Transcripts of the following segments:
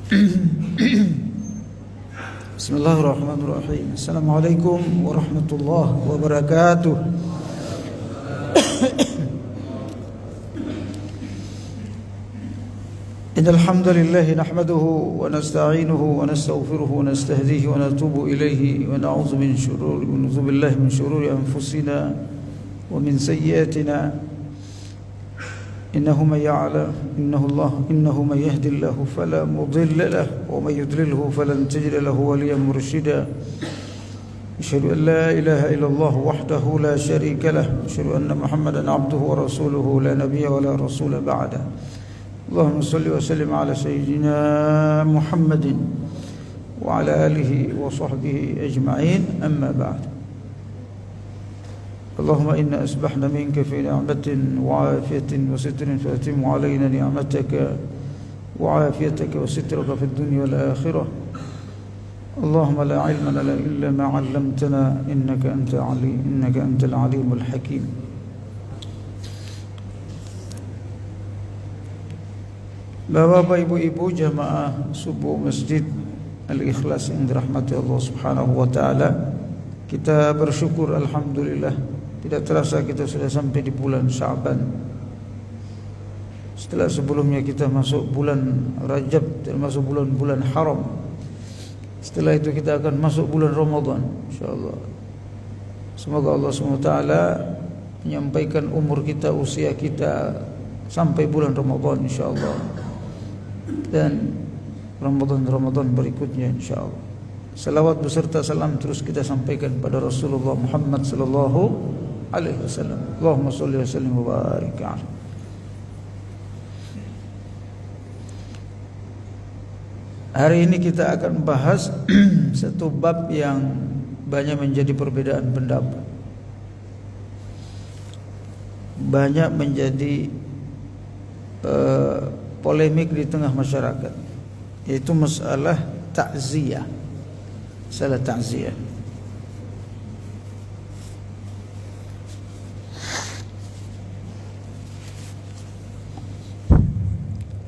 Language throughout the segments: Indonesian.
Bismillahirrahmanirrahim. Assalamualaikum warahmatullahi wabarakatuh. Innal hamdalillah nahmaduhu wa nasta'inuhu wa nastaghfiruhu wa nastahdihi wa natubu ilayhi wa na'udzu billahi min shururi anfusina wa min sayyiatina إنه من يهدي الله فلا مضل له ومن يضلله فلن تجد له وليا مرشدا أشهد أن لا إله إلا الله وحده لا شريك له أشهد أن محمدا عبده ورسوله لا نبي ولا رسول بعده اللهم صل وسلم على سيدنا محمد وعلى آله وصحبه أجمعين أما بعد اللهم إنا أسبحنا منك في نعمة وعافية وستر فأتم علينا نعمتك وعافيتك وسترك في الدنيا والآخرة اللهم لا علم لنا إلا ما علمتنا إنك أنت العليم الحكيم. Bapak, ibu-ibu jamaah subuh Masjid Al-Ikhlas yang dirahmati Allah Subhanahu wa taala, kita bersyukur alhamdulillah. Tidak terasa kita sudah sampai di bulan Sya'ban. Setelah sebelumnya kita masuk bulan Rajab, termasuk bulan-bulan haram. Setelah itu kita akan masuk bulan Ramadan, insyaallah. Semoga Allah SWT menyampaikan umur kita, usia kita sampai bulan Ramadan insyaallah. Dan Ramadan berikutnya insyaallah. Salawat beserta salam terus kita sampaikan pada Rasulullah Muhammad sallallahu alaihi wasallam. Allahumma shalli wa sallim wa barik alaihi. Hari ini kita akan bahas satu bab yang banyak menjadi perbedaan pendapat. Banyak menjadi polemik di tengah masyarakat, yaitu masalah takziah. Salah takziah.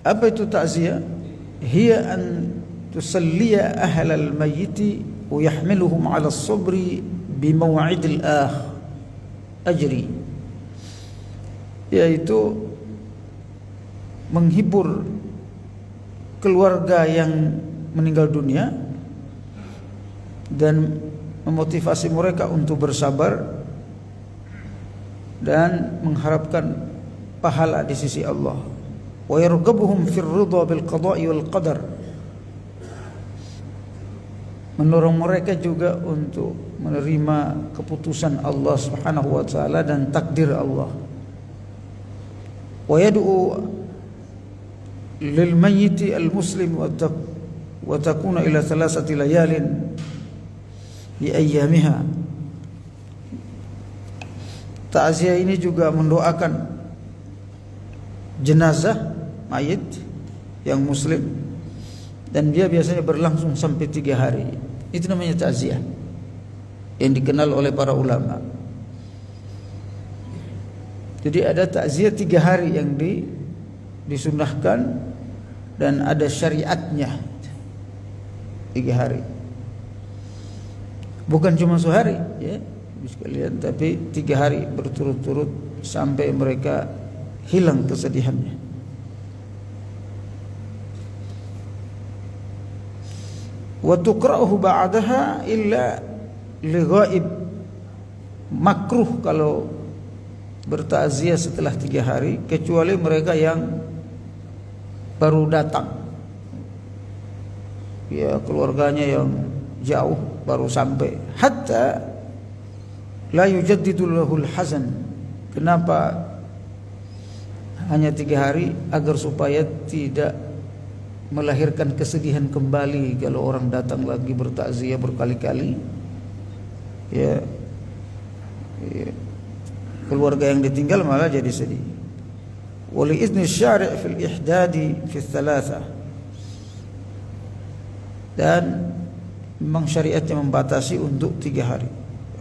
Apa itu takziah? Hiya an tusalliya ahlal mayyit wa yahmiluhum 'ala as-sabri bi maw'id al-ajri. Yaitu menghibur keluarga yang meninggal dunia dan memotivasi mereka untuk bersabar dan mengharapkan pahala di sisi Allah. Wa yarghabuhum fir ridha bil qada'i wal qadar. Mendorong mereka juga untuk menerima keputusan Allah Subhanahu wa taala dan takdir Allah. Wa yad'u lil mayyit al muslim wa takuna ila 3 layalin di ayyamiha. Takziah ini juga mendoakan jenazah mayit yang muslim, dan dia biasanya berlangsung sampai 3 hari. Itu namanya takziah yang dikenal oleh para ulama. Jadi ada takziah 3 hari yang disunnahkan dan ada syariatnya 3 hari. Bukan cuma sehari ya sekalian, tapi 3 hari berturut-turut sampai mereka hilang kesedihannya. Wa tuqra'uhu ba'daha illa li ghaib. Makruh kalau bertakziah setelah 3 hari, kecuali mereka yang baru datang, ya keluarganya yang jauh baru sampai. Hatta la yujaddidu lahul hazan. Kenapa hanya 3 hari? Agar supaya tidak melahirkan kesedihan kembali kalau orang datang lagi bertakziah berkali-kali. Ya, keluarga yang ditinggal malah jadi sedih. Wali izni syari' fil ihdadi fi 3. Dan memang syariatnya membatasi untuk 3 hari.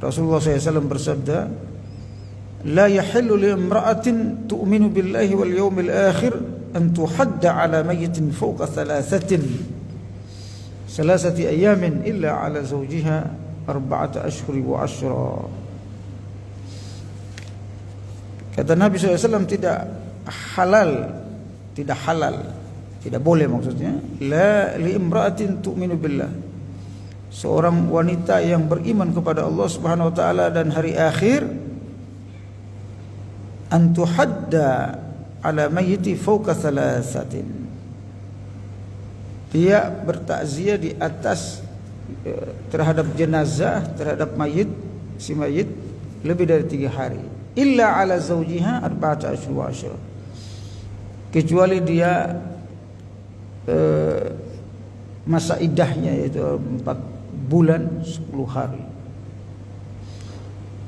Rasulullah SAW bersabda, la yahillu li imra'atin tu'minu billahi wal yawmil akhir an tuhadda ala mayyitin fawqa 3 salasati ayamin illa ala zawjiha arba'ata ashhuri wa ashra. Kata Nabi SAW, tidak halal, tidak boleh maksudnya, la li imra'atin tu'minu billah, seorang wanita yang beriman kepada Allah Subhanahu wa taala dan hari akhir, an tuhadda ala mayyiti fawqa thalathatin, dia bertakziah di atas terhadap jenazah, terhadap mayit, si mayit lebih dari 3 hari. Illa ala zawjiha arba'ata ashhur wa ashra, kecuali dia masa iddahnya yaitu 4 bulan 10 hari.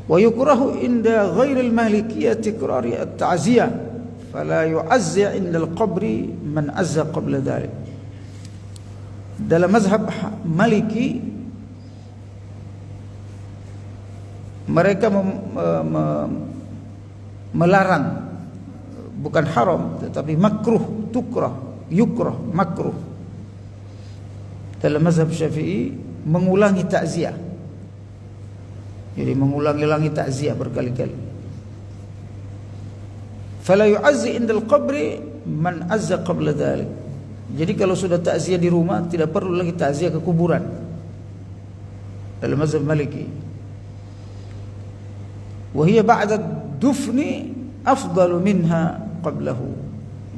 Wa yukrahu inda ghairil malikiyah tikrari at-ta'ziyah fala yu'azzi 'inda al-qabri man azza qabla dhalik. Dalam mazhab Maliki, mereka melarang, bukan haram tetapi makruh, yukrah, makruh. Dalam mazhab Syafi'i mengulangi takziah, jadi mengulangi takziah berkali-kali. Fala yu'azzi indal qabri man azza qabla dhalik. Jadi kalau sudah takziah di rumah tidak perlu lagi takziah ke kuburan dalam mazhab Maliki. Wa hiya ba'da dufni afdalu minha qablahu.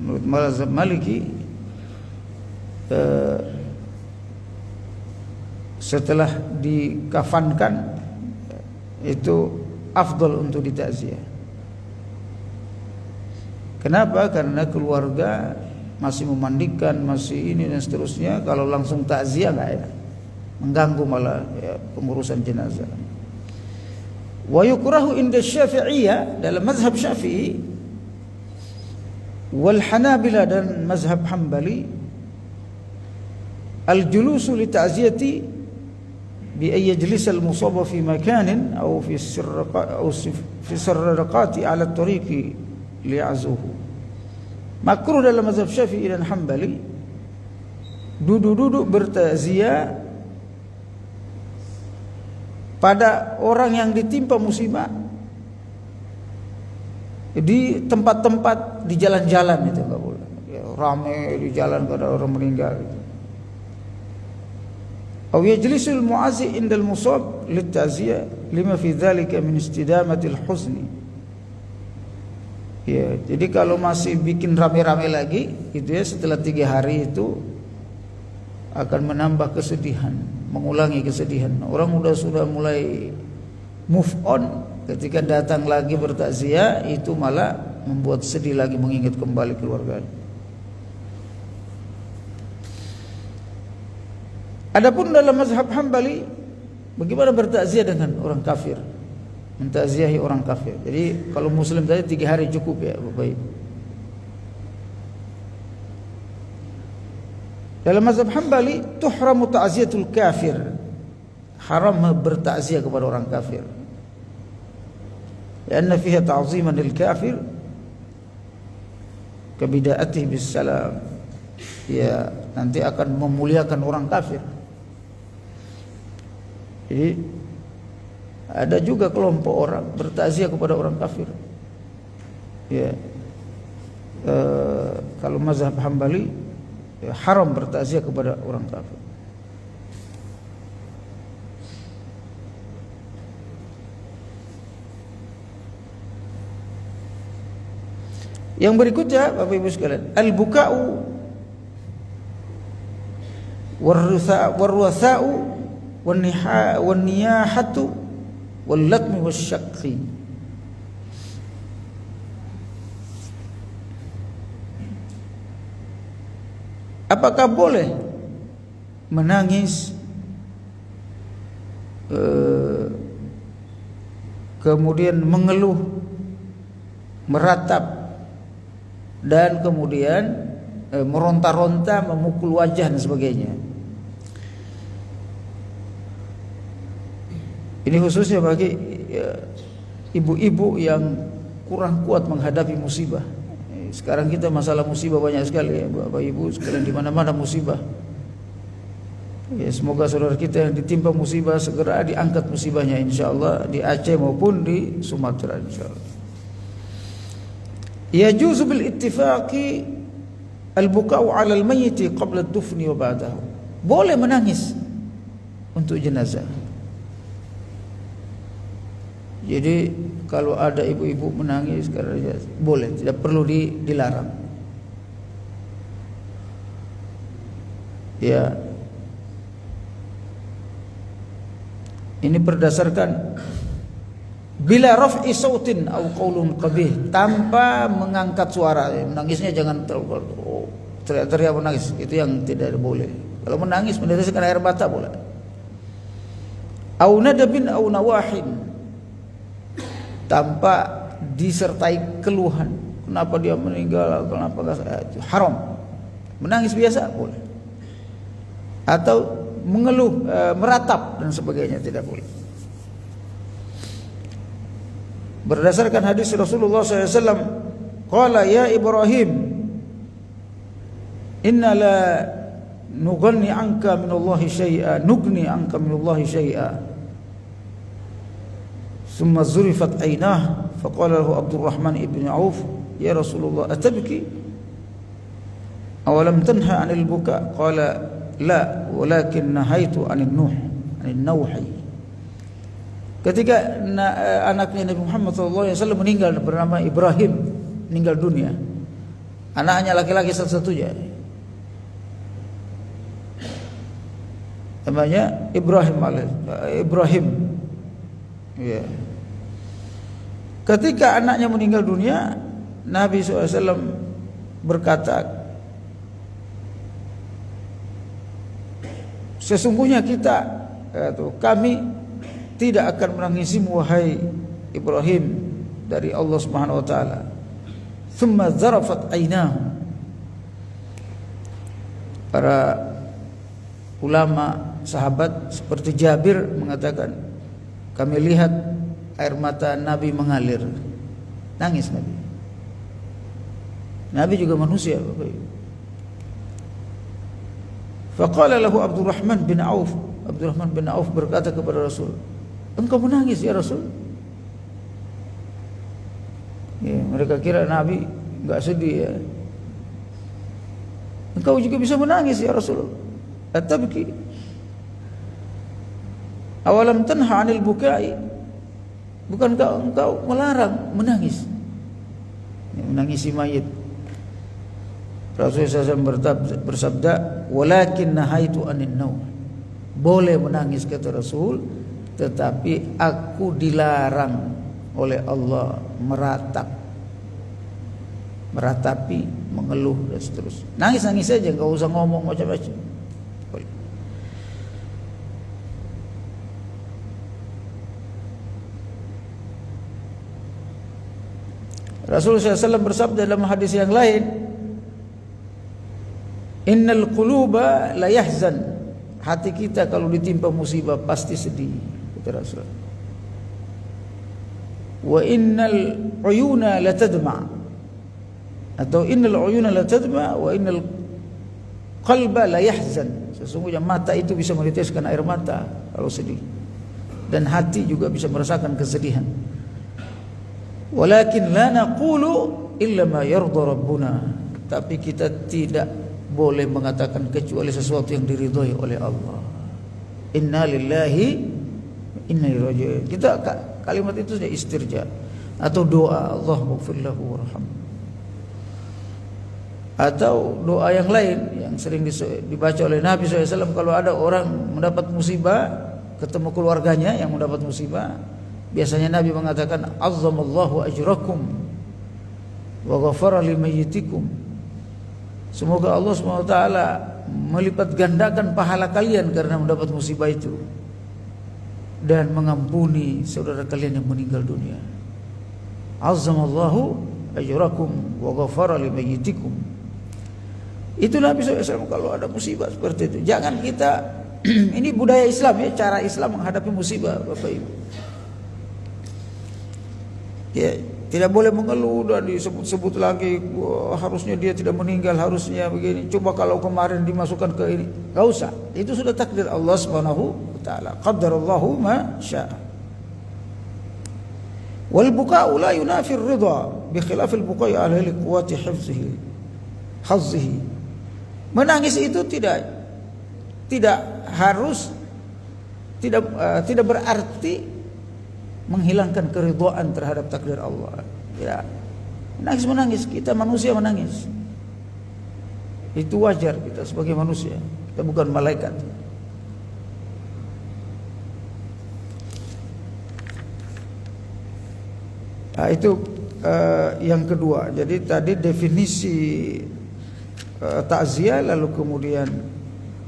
Menurut mazhab Maliki, setelah dikafankan itu afdal untuk ditakziah. Kenapa? Karena keluarga masih memandikan, masih ini dan seterusnya. Kalau langsung takziah enggak enak, mengganggu malah ya, pengurusan jenazah. Wa yukrahu inda Syafi'iyah, dalam mazhab Syafi'i, wal Hanabila dan mazhab Hambali, al-julusu li ta'ziyati bi ay yajlis al-musab fi makanin aw fi sirraqati ala at-tariqi li'azuhu. Makruh dalam mazhab Syafi'i dan Hambali duduk-duduk bertakziah pada orang yang ditimpa musibah di tempat-tempat, di jalan-jalan, itu enggak boleh. Ya, ramai di jalan kada orang meninggal gitu. Aw yajlisul mu'azzi indal musab litaziyah lima fi dzalika min istidamatil huzni. Ya, jadi kalau masih bikin rame-rame lagi gitu ya, setelah 3 hari itu akan menambah kesedihan, mengulangi kesedihan. Orang sudah mulai move on, ketika datang lagi bertakziah itu malah membuat sedih lagi, mengingat kembali keluarga. Adapun dalam mazhab Hambali, bagaimana bertakziah dengan orang kafir? Mentakziahi orang kafir. Jadi kalau muslim tadi 3 hari cukup ya, Bapak Ibu. Dalam mazhab Hambali, tuhramu ta'ziyatul kafir, haram bertakziah kepada orang kafir. Karena fiha ta'ziman lil kafir kabida'atihi bis salam. Ya, nanti akan memuliakan orang kafir. Jadi ada juga kelompok orang bertakziah kepada orang kafir. Ya, kalau mazhab Hambali ya, haram bertakziah kepada orang kafir. Yang berikutnya Bapak Ibu sekalian, al-buka'u warrutha'u wan-niyahatu wal-latmi wasyaqqi. Apakah boleh menangis kemudian mengeluh, meratap, dan kemudian meronta-ronta, memukul wajah dan sebagainya? Ini khususnya bagi ibu-ibu yang kurang kuat menghadapi musibah. Sekarang kita masalah musibah banyak sekali ya, Bapak Ibu sekalian, di mana-mana musibah. Ya, semoga saudara kita yang ditimpa musibah segera diangkat musibahnya insyaallah di Aceh maupun di Sumatera insyaallah. Yajuzu bil ittifaqi al-buka'u 'ala al-mayyit qabla ad-dufni wa ba'dahu. Boleh menangis untuk jenazah. Jadi kalau ada ibu-ibu menangis karena boleh, tidak perlu dilarang. Ya. Ini berdasarkan bila raf'i sautin au qaulun qabih, tanpa mengangkat suara. Menangisnya jangan teriak-teriak menangis, itu yang tidak boleh. Kalau menangis meneteskan air mata boleh. Au nadabin au nawahin, tanpa disertai keluhan. Kenapa dia meninggal? Kenapa itu haram. Menangis biasa boleh. Atau mengeluh, meratap dan sebagainya tidak boleh. Berdasarkan hadis Rasulullah SAW, qala ya Ibrahim, inna la nugni anka minallahi syai'a, nugni anka minallahi syai'a. Thumma zurifat aynah, faqala lahu Abdurrahman ibn Auf, ya Rasulullah atabki awalam tanha 'anil buka? Qala la, walakin nahaitu 'anil nauhi. Ketika anaknya Nabi Muhammad SAW meninggal, bernama Ibrahim, meninggal dunia, anaknya laki-laki satu-satunya, namanya Ibrahim. Ya. Ketika anaknya meninggal dunia, Nabi SAW berkata, sesungguhnya kami tidak akan menangisimu wahai Ibrahim dari Allah Subhanahu wa taala. Thumma zarafat aynahu. Para ulama sahabat seperti Jabir mengatakan, kami lihat air mata Nabi mengalir. Nangis Nabi. Nabi juga manusia, Bapak Ibu. Faqala lahu Abdurrahman bin Auf. Abdurrahman bin Auf berkata kepada Rasul, engkau menangis ya Rasul? Ya, mereka kira Nabi enggak sedih ya. Engkau juga bisa menangis ya Rasul. Atabki awalam tanha 'anil bukai? Bukankah engkau melarang menangis? Menangisi mayit. Rasulullah SAW bersabda, walakin nahaitu 'anin naum. Boleh menangis kata Rasul, tetapi aku dilarang oleh Allah meratapi, mengeluh dan seterusnya. Nangis-nangis saja, enggak usah ngomong macam-macam. Rasulullah SAW bersabda dalam hadis yang lain, innal quluba la yahzan. Hati kita kalau ditimpa musibah pasti sedih, kata Rasul. Wa innal uyuna la tadma, atau innal uyuna la tadma wa innal qalba la yahzan. Sesungguhnya mata itu bisa meneteskan air mata kalau sedih, dan hati juga bisa merasakan kesedihan. Walakin la naqulu illa ma yarda rabbuna. Tapi kita tidak boleh mengatakan kecuali sesuatu yang diridhai oleh Allah. Inna lillahi inna ilaihi raji'un. Kita kalimat itu sudah istirja atau doa Allahumma ighfir lahu warhamhu. Atau doa yang lain yang sering dibaca oleh Nabi SAW kalau ada orang mendapat musibah, ketemu keluarganya yang mendapat musibah, biasanya Nabi mengatakan azzamallahu ajrakum wa ghafara limayyitikum. Semoga Allah SWT melipat gandakan pahala kalian karena mendapat musibah itu, dan mengampuni saudara kalian yang meninggal dunia. Azzamallahu ajrakum wa ghafara limayyitikum. Itu Nabi SAW kalau ada musibah seperti itu. Jangan kita ini budaya Islam ya, cara Islam menghadapi musibah, Bapak Ibu. Ya, Tidak boleh mengeluh dan disebut-sebut lagi, wah, harusnya dia tidak meninggal, harusnya begini. Coba kalau kemarin dimasukkan ke ini. Enggak usah. Itu sudah takdir Allah Subhanahu wa taala. Qaddarallahu ma syaa. Wal buka'u la yunafi ar-ridha bi khilafil buka'i ala liqwati hazzihi. Menangis itu tidak harus tidak berarti menghilangkan keridhaan terhadap takdir Allah. Ya. Menangis, kita manusia menangis. Itu wajar, kita sebagai manusia. Kita bukan malaikat. Nah, itu yang kedua. Jadi tadi definisi takziah, lalu kemudian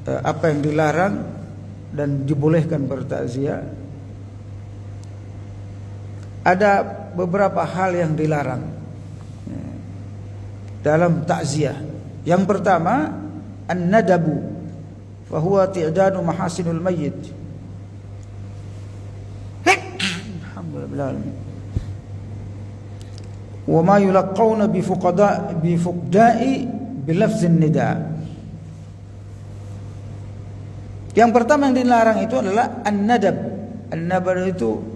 apa yang dilarang dan dibolehkan bertakziah. Ada beberapa hal yang dilarang dalam takziah. Yang pertama, an-nadabu, wa huwa ti'danu mahasinul mayyit. Alhamdulillah. Wa ma yulaqawna bi fuqda'i bi lafzin nida. Yang pertama yang dilarang itu adalah an-nadab. An-nadab itu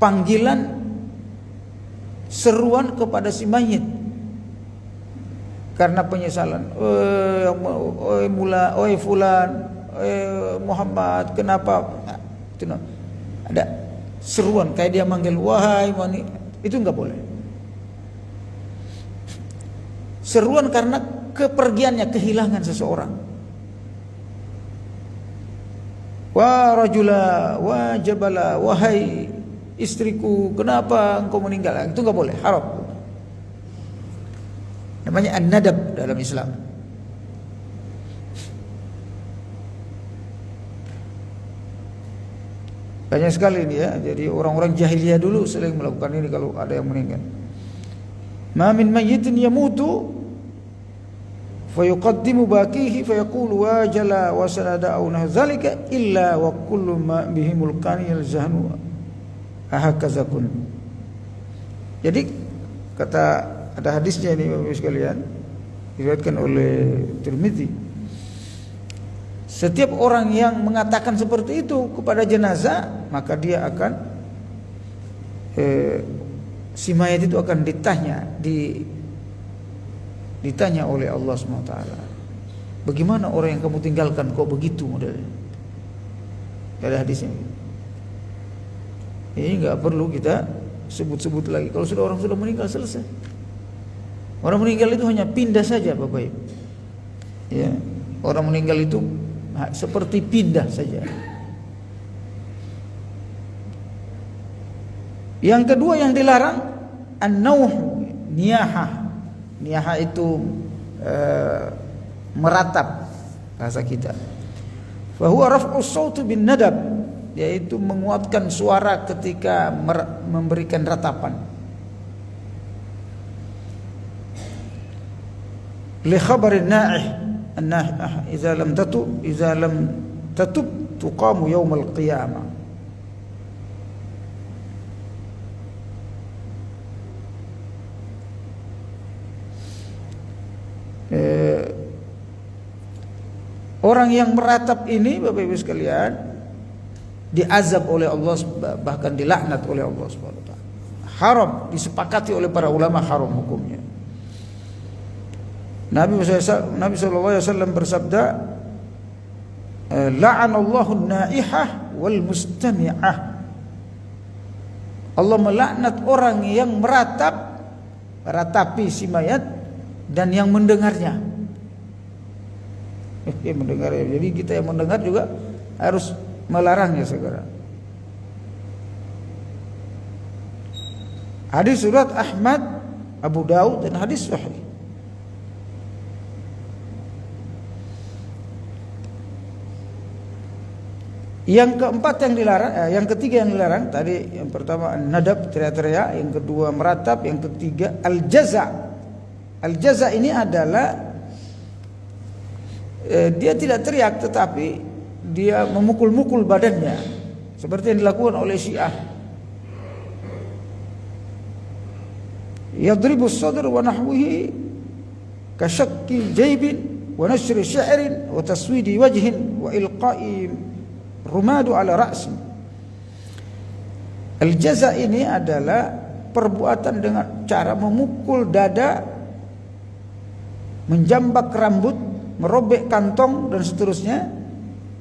panggilan seruan kepada si mayit karena penyesalan. Oi fulan, Muhammad, kenapa? Itu ada seruan kayak dia manggil wahai mani, itu enggak boleh. Seruan karena kepergiannya, kehilangan seseorang. Wa rajula, wa jabala, wahai istriku, kenapa engkau meninggal? Itu enggak boleh, haram. Namanya an-nadab dalam Islam. Banyak sekali ini ya. Jadi orang-orang jahiliyah dulu sering melakukan ini kalau ada yang meninggal. Ma min mayyitin yamutu fayuqaddimu bakihi fayaqulu wa jala wa sanada aw nahzalika illa wa kullu ma bihimul qani yalzahnu ahakazakun. Jadi kata ada hadisnya ini Bapak sekalian, diriwayatkan oleh Tirmidzi. Setiap orang yang mengatakan seperti itu kepada jenazah, maka dia akan si mayat itu akan ditanya oleh Allah SWT. Bagaimana orang yang kamu tinggalkan kok begitu modelnya? Ada hadisnya. Ini nggak perlu kita sebut-sebut lagi. Kalau sudah orang sudah meninggal, selesai. Orang meninggal itu hanya pindah saja, Bapak Ibu. Ya, orang meninggal itu seperti pindah saja. Yang kedua yang dilarang an-nauh, niyahah. Niyahah itu meratap bahasa kita. Fa huwa raf'us sauti bin nadab, yaitu menguatkan suara ketika memberikan ratapan. Li khabarin na'ih, an-na'ih idza lam tatub tuqamu yaumal qiyamah. Orang yang meratap ini Bapak Ibu sekalian diazab oleh Allah, bahkan dilaknat oleh Allah Subhanahu wa taala. Haram, disepakati oleh para ulama haram hukumnya. Nabi sallallahu alaihi wasallam bersabda, la'anallahu an-naihah wal mustami'ah. Allah melaknat orang yang meratapi si mayat dan yang mendengarnya. Mendengar. Jadi kita yang mendengar juga harus melarangnya segera. Hadis surat Ahmad, Abu Daud dan hadis sahih. Yang keempat yang dilarang, yang ketiga yang dilarang tadi, yang pertama nadab, teriak-teriak, yang kedua meratap, yang ketiga al-jaza. Al-jaza ini adalah dia tidak teriak tetapi dia memukul-mukul badannya. seperti yang dilakukan oleh Syiah. Yadribu as-sadr wa nahwihi ka shakki jaybin wa nashri syi'rin wa taswidi wajhin wa ilqa'i rumadu ala ra'si. Al-jaza ini adalah perbuatan dengan cara memukul dada, menjambak rambut, merobek kantong dan seterusnya,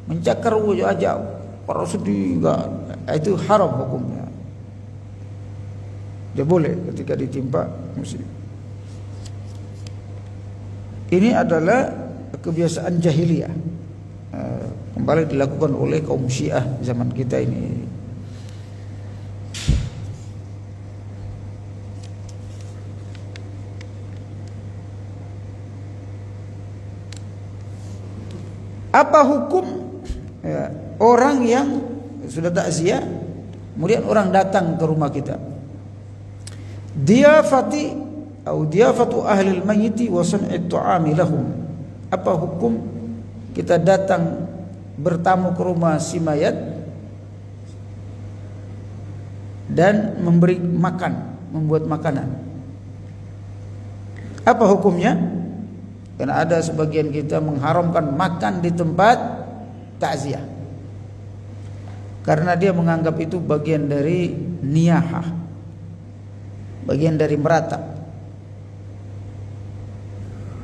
mencakar wajah, para sedih, itu haram hukumnya. Dia boleh ketika ditimpa muslim. Ini adalah kebiasaan jahiliyah, kembali dilakukan oleh kaum Syiah zaman kita ini. Apa hukum orang yang sudah takziah kemudian orang datang ke rumah kita, diafati atau diafatu ahli al-mayyit wa san'i at-ta'ami lahum? Apa hukum kita datang bertamu ke rumah si mayat dan memberi makan, membuat makanan? Apa hukumnya? Karena ada sebagian kita mengharamkan makan di tempat takziah karena dia menganggap itu bagian dari niyahah, bagian dari meratap.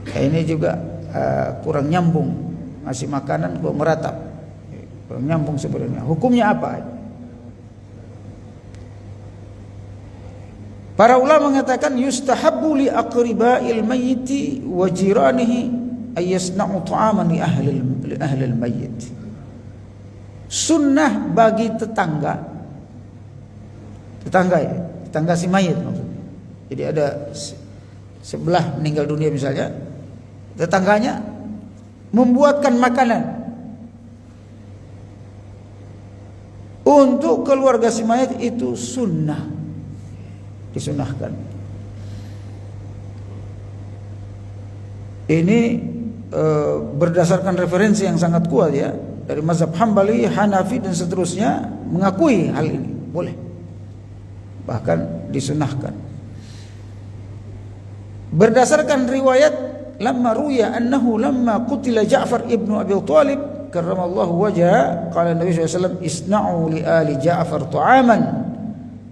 Ini juga kurang nyambung, ngasih makanan kok meratap, kurang nyambung sebenarnya. Hukumnya apa? Para ulama mengatakan yustahabbu li aqriba'il mayyiti wa jiranihi ay yasna'u ta'aman li ahli al-mayyit. Sunnah bagi tetangga ya, tetangga si mayit maksudnya. Jadi ada sebelah meninggal dunia misalnya, tetangganya membuatkan makanan untuk keluarga si mayit, itu sunnah, disunahkan. Ini berdasarkan referensi yang sangat kuat ya, dari mazhab Hambali, Hanafi dan seterusnya mengakui hal ini boleh, bahkan disunahkan. Berdasarkan riwayat, lamma ruya annahu lamma qutila Ja'far ibnu Abi Thalib karramallahu wajha, qala Nabi sallallahu alaihi wasallam isna'u li ali Ja'far ta'aman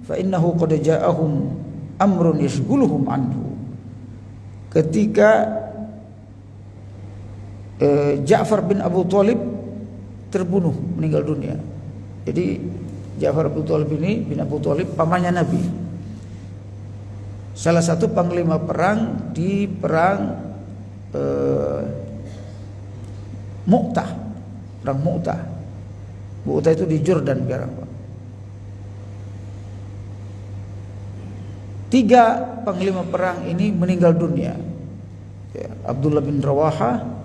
fa innahu qad ja'ahum amrun yashghuluhum anhu. Ketika Ja'far bin Abu Thalib terbunuh, meninggal dunia. Jadi Ja'far Abu Thalib ini bin Abu Thalib pamannya Nabi, salah satu panglima perang di perang Mu'tah, perang Mu'tah. Mu'tah itu di Jordan sekarang, Pak. 3 panglima perang ini meninggal dunia ya, Abdullah bin Rawaha,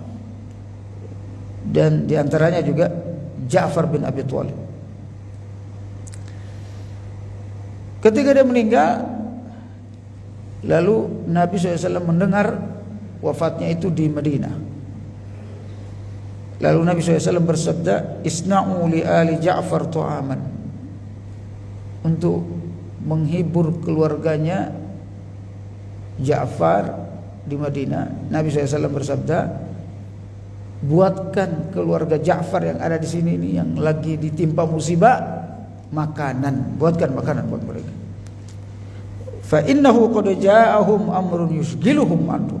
dan diantaranya juga Ja'far bin Abi Thalib. Ketika dia meninggal, lalu Nabi SAW mendengar wafatnya itu di Madinah. Lalu Nabi SAW bersabda, isna'u li ali Ja'far ta'aman, untuk menghibur keluarganya Ja'far di Madinah. Nabi SAW bersabda, buatkan keluarga Ja'far yang ada di sini ini, yang lagi ditimpa musibah, makanan, buatkan makanan buat mereka. Fa innahu qad ja'ahum amrun yushghiluhum anhu,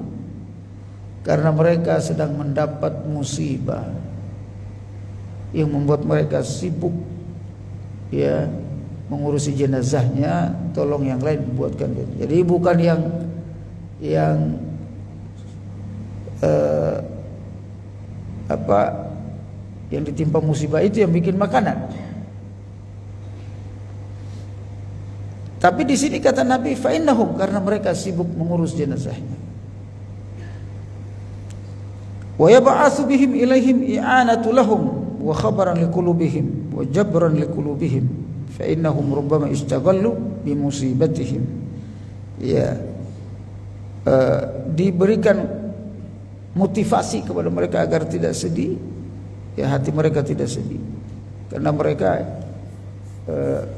karena mereka sedang mendapat musibah yang membuat mereka sibuk ya mengurusi jenazahnya, tolong yang lain buatkan. Jadi bukan yang yang ditimpa musibah itu yang bikin makanan. Tapi di sini kata Nabi fa innahum, karena mereka sibuk mengurus jenazahnya. Wa yab'atsu bihim ilaihim i'anatu lahum wa khabaran liqulubihim wa jabran liqulubihim fa innahum rubbama istaghallu bi musibatihim. Ya, diberikan motivasi kepada mereka agar tidak sedih, ya hati mereka tidak sedih, karena mereka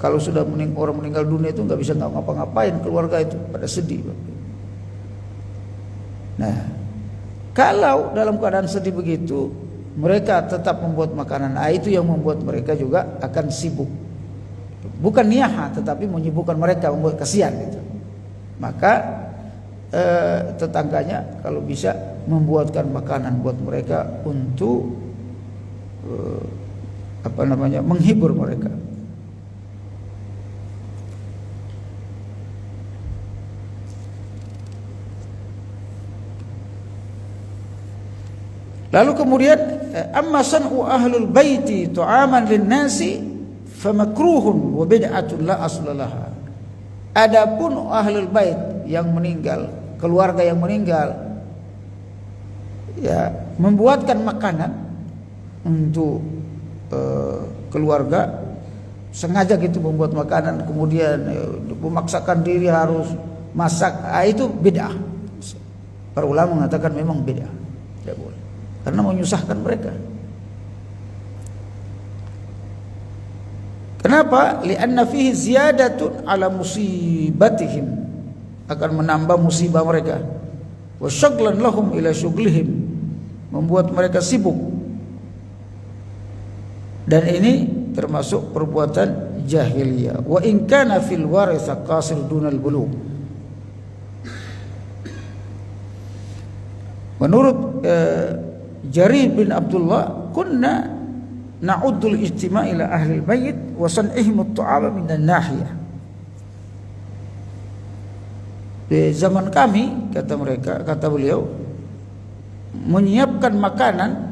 kalau sudah orang meninggal dunia itu nggak bisa ngapa-ngapain, keluarga itu pada sedih. Nah, kalau dalam keadaan sedih begitu mereka tetap membuat makanan, itu yang membuat mereka juga akan sibuk. Bukan niyaha, tetapi menyibukkan mereka, membuat kasihan gitu. Maka tetangganya kalau bisa membuatkan makanan buat mereka untuk menghibur mereka. Lalu kemudian amma san'u ahlul baiti tu'aman lin-nasi famakruhun wa bid'atun la aslalaha. Adapun ahlul bait yang meninggal, keluarga yang meninggal, ya membuatkan makanan untuk keluarga, sengaja gitu membuat makanan, kemudian memaksakan diri harus masak, itu bid'ah. Para ulama mengatakan memang bid'ah, tidak boleh, karena menyusahkan mereka. Kenapa? Li'anna fihi ziyadatun ala musibatihim, akan menambah musibah mereka. Wa syaglan lahum ila syughlihim, membuat mereka sibuk. Dan ini termasuk perbuatan jahiliyah. Wa in kana fil waritha qasir dunal bulugh. Menurut Jarir bin Abdullah, kunna na'uddul ijtima' ila ahli al-bayt wa san'ihim at-ta'ama min an-nahiyah. Di zaman kami, kata beliau, menyiapkan makanan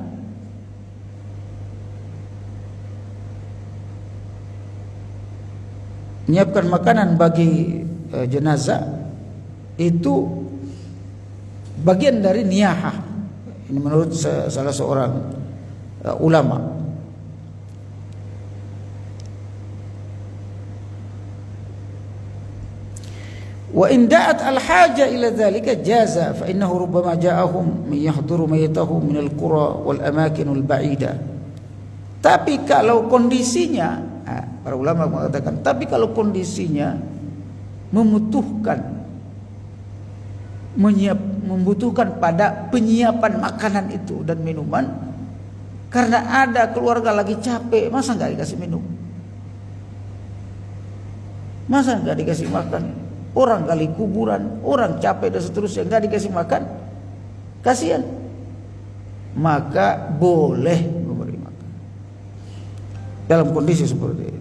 bagi jenazah itu bagian dari niyahah. Ini menurut salah seorang ulama. Wa in da'at al-haja ila dhalika jaza fa innahu rubbama ja'ahum man yahduru maytahu min al-qura wal amakin al-ba'ida. Tapi kalau kondisinya, para ulama mengatakan, tapi kalau kondisinya membutuhkan pada penyiapan makanan itu dan minuman, karena ada keluarga lagi capek, masa enggak dikasih minum? Masa enggak dikasih makan? Orang kali kuburan, orang capek dan seterusnya, enggak dikasih makan, kasihan. Maka boleh memberi makan dalam kondisi seperti itu.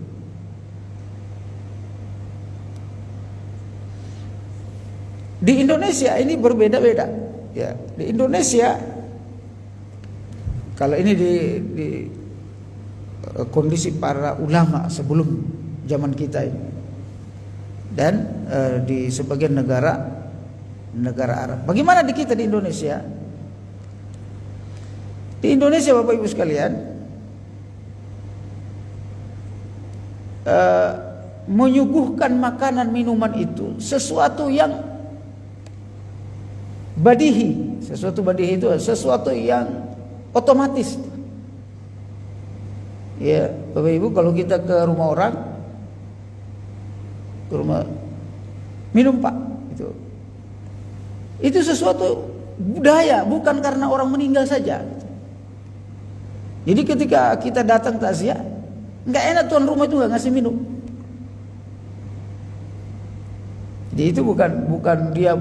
Di Indonesia ini berbeda-beda. Ya, di Indonesia kalau ini di kondisi para ulama sebelum zaman kita ini, dan di sebagian negara Arab. Bagaimana di kita di Indonesia? Di Indonesia Bapak Ibu sekalian, menyuguhkan makanan minuman itu sesuatu yang badihi. Sesuatu badihi itu sesuatu yang otomatis. Ya, Bapak Ibu, kalau kita ke rumah orang, ke rumah, minum Pak, itu sesuatu budaya, bukan karena orang meninggal saja. Jadi ketika kita datang takziah, nggak enak tuan rumah itu nggak ngasih minum. Jadi itu bukan dia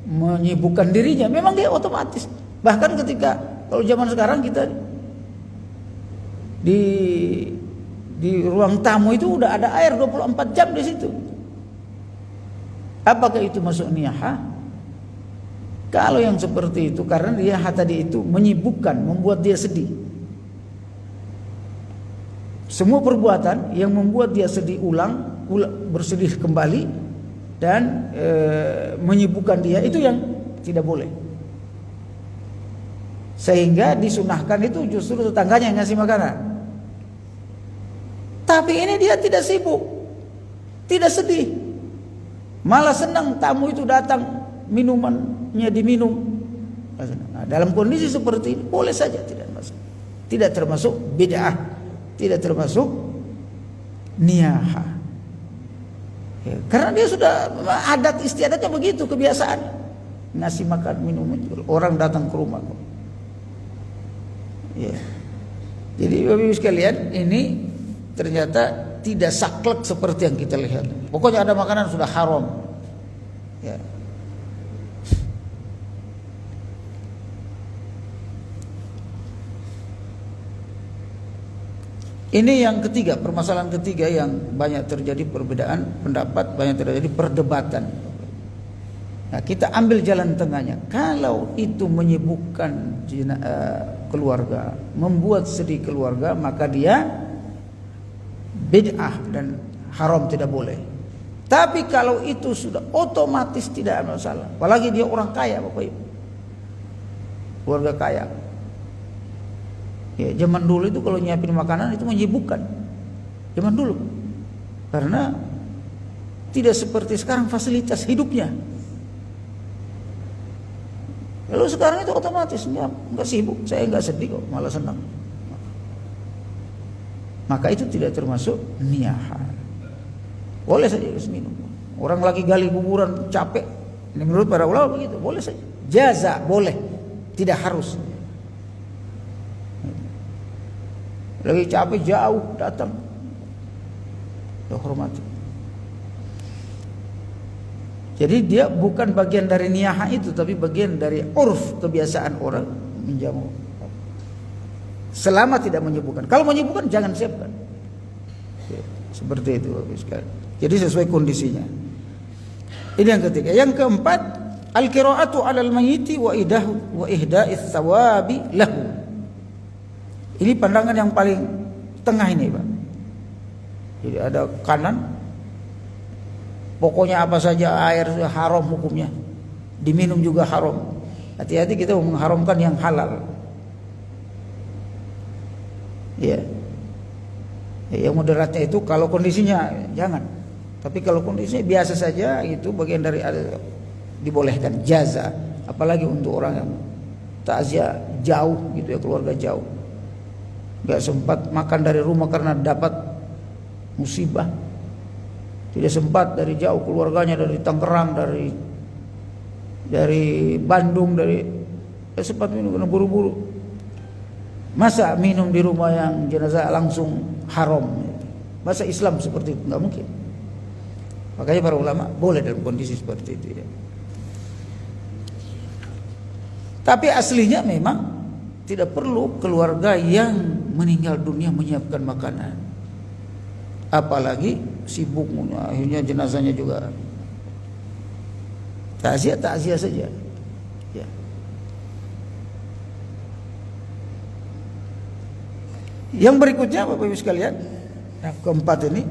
menyibukkan dirinya, memang dia otomatis. Bahkan ketika kalau zaman sekarang kita di ruang tamu itu udah ada air 24 jam di situ. Apakah itu masuk niyahah? Kalau yang seperti itu, karena niyahah tadi itu menyibukkan, membuat dia sedih. Semua perbuatan yang membuat dia sedih bersedih kembali dan menyibukkan dia, itu yang tidak boleh. Sehingga disunahkan itu justru tetangganya yang ngasih makanan. Tapi ini dia tidak sibuk, tidak sedih, malah senang tamu itu datang, minumannya diminum. Nah, dalam kondisi seperti ini boleh saja, tidak termasuk bid'ah, tidak termasuk niyaha. Ya, karena dia sudah adat istiadatnya begitu, kebiasaan ngasih makan minum orang datang ke rumah. Ya. Jadi Bapak Ibu sekalian, ini ternyata tidak saklek seperti yang kita lihat. Pokoknya ada makanan sudah haram. Ya. Ini yang ketiga, permasalahan ketiga yang banyak terjadi perbedaan pendapat, banyak terjadi perdebatan. Nah, kita ambil jalan tengahnya. Kalau itu menyibukkan keluarga, membuat sedih keluarga, maka dia bid'ah dan haram, tidak boleh. Tapi kalau itu sudah otomatis tidak ada masalah. Apalagi dia orang kaya, Bapak Ibu. Keluarga kaya. Ya, zaman dulu itu kalau nyiapin makanan itu menyibukkan. Zaman dulu. Karena tidak seperti sekarang fasilitas hidupnya. Lalu sekarang itu otomatis enggak sibuk, saya enggak sedih kok, malah senang. Maka itu tidak termasuk niyaha. Boleh saja minum. Orang lagi gali kuburan capek. Ini menurut para ulama begitu, boleh saja. Jaza boleh, tidak harus. Lagi capek jauh datang, kita hormati. Jadi dia bukan bagian dari niyaha itu, tapi bagian dari urf, kebiasaan orang menjamu. Selama tidak menyibukkan. Kalau menyibukkan jangan siapkan. Ya, seperti itu Bapak sekalian. Jadi sesuai kondisinya. Ini yang ketiga. Yang keempat, al-qira'atu 'alal mayyiti wa ihda'its tsawabi lahu. Ini pandangan yang paling tengah ini, Pak. Jadi ada kanan, pokoknya apa saja air haram hukumnya, diminum juga haram. Hati-hati kita mengharamkan yang halal. Ya. Yang moderatnya itu kalau kondisinya jangan. Tapi kalau kondisinya biasa saja, itu bagian dari dibolehkan jaza. Apalagi untuk orang yang takziah jauh gitu ya, keluarga jauh. Gak sempat makan dari rumah karena dapat musibah. Tidak sempat dari jauh keluarganya, dari Tangerang, dari Bandung, gak sempat minum karena buru-buru. Masa minum di rumah yang jenazah langsung haram? Masa Islam seperti itu? Gak mungkin. Makanya para ulama boleh dalam kondisi seperti itu ya. Tapi aslinya memang tidak perlu keluarga yang meninggal dunia menyiapkan makanan. Apalagi sibuk, akhirnya jenazahnya juga takziah saja. Ya. Yang berikutnya Bapak Ibu sekalian, yang keempat ini,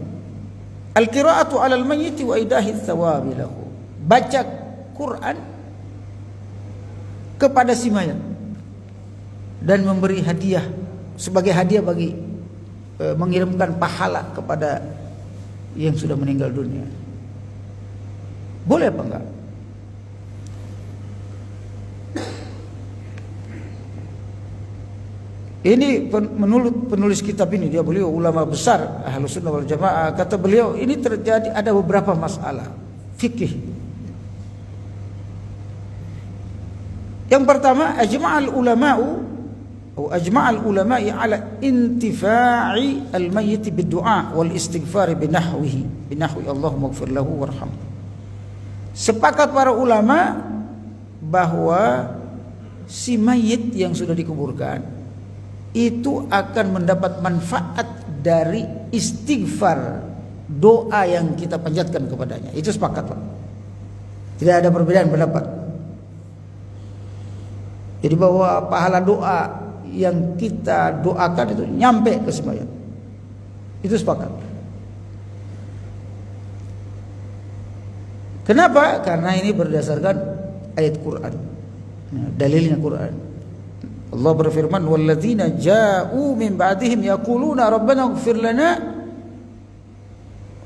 al-qira'atu 'alal mayyiti wa idahi tsawabi lahu. Baca Quran kepada si mayat dan memberi hadiah sebagai hadiah bagi mengirimkan pahala kepada yang sudah meninggal dunia. Boleh apa enggak? Ini menurut penulis kitab ini, beliau ulama besar Ahlus Sunnah wal Jamaah, kata beliau ini terjadi ada beberapa masalah fikih. Yang pertama, ajma'al ulama'i ala intifa'i al-mayyit bid-du'a wal istighfar binahwi Allahumma ighfir lahu warhamhu. Sepakat para ulama bahwa si mayit yang sudah dikuburkan itu akan mendapat manfaat dari istighfar, doa yang kita panjatkan kepadanya. Itu sepakat, Pak. Tidak ada perbedaan pendapat. Jadi bahwa pahala doa yang kita doakan itu nyampe ke si mayat. Itu sepakat. Kenapa? Karena ini berdasarkan ayat Quran. Dalilnya Quran. Allah berfirman, "Walladzina ja'u min ba'dihim yaquluna rabbana ighfir lana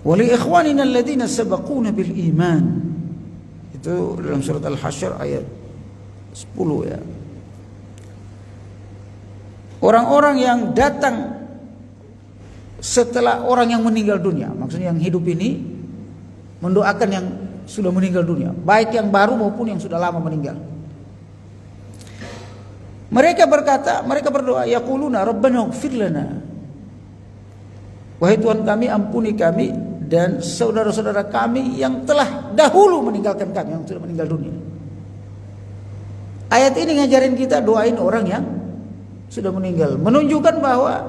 wa li ikhwanina alladzina sabaquna bil iman." Itu dalam surat Al-Hasyr ayat 10 ya. Orang-orang yang datang setelah orang yang meninggal dunia, maksudnya yang hidup ini mendoakan yang sudah meninggal dunia, baik yang baru maupun yang sudah lama meninggal. Mereka berdoa, yaquluna rabbana ighfir lana, wahai Tuhan kami, ampuni kami dan saudara-saudara kami yang telah dahulu meninggalkan kami, yang sudah meninggal dunia. Ayat ini ngajarin kita doain orang yang sudah meninggal, menunjukkan bahwa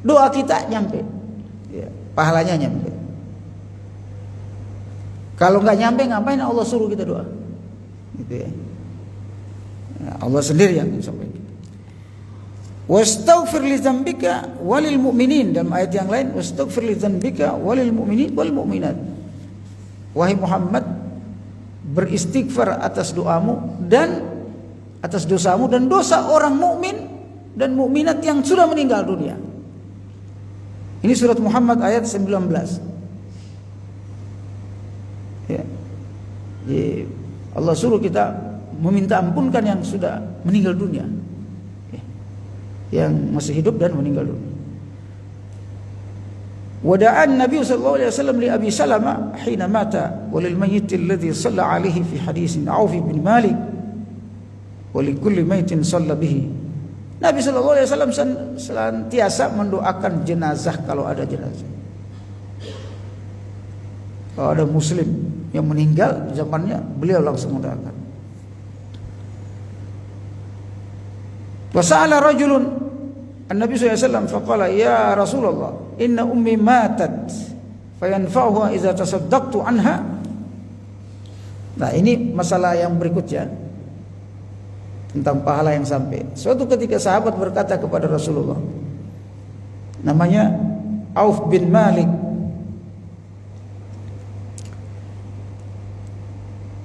doa kita nyampe, ya, pahalanya nyampe. Kalau nggak nyampe, ngapain Allah suruh kita doa? Gitu ya. Allah sendiri yang sampaikan. Wastaghfir li dzambika walil mu'minin, dalam ayat yang lain wastaghfir li dzambika walil mu'minin wal mu'minat. Wahai Muhammad, beristighfar atas doamu dan atas dosamu dan dosa orang mukmin dan mukminat yang sudah meninggal dunia. Ini surat Muhammad ayat 19. Ya. Jadi Allah suruh kita meminta ampunkan yang sudah meninggal dunia, ya, yang masih hidup dan meninggal dunia. Wada'an Nabi sallallahu alaihi wasallam li Abi Salamah hina mata walil mayyit alladhi shalla alaihi fi hadisin Auf bin Malik wa li kulli mayyitin shalla bihi. Nabi sallallahu alaihi wasallam senantiasa mendoakan jenazah kalau ada jenazah. Kalau ada muslim yang meninggal zamannya, beliau langsung mendoakan. Wa sa'ala rajulun An-Nabi SAW faqala ya Rasulullah inna ummi matat fayanfa'uha idza tasaddaqtu anha. Nah, ini masalah yang berikutnya tentang pahala yang sampai. Suatu ketika sahabat berkata kepada Rasulullah, namanya Auf bin Malik,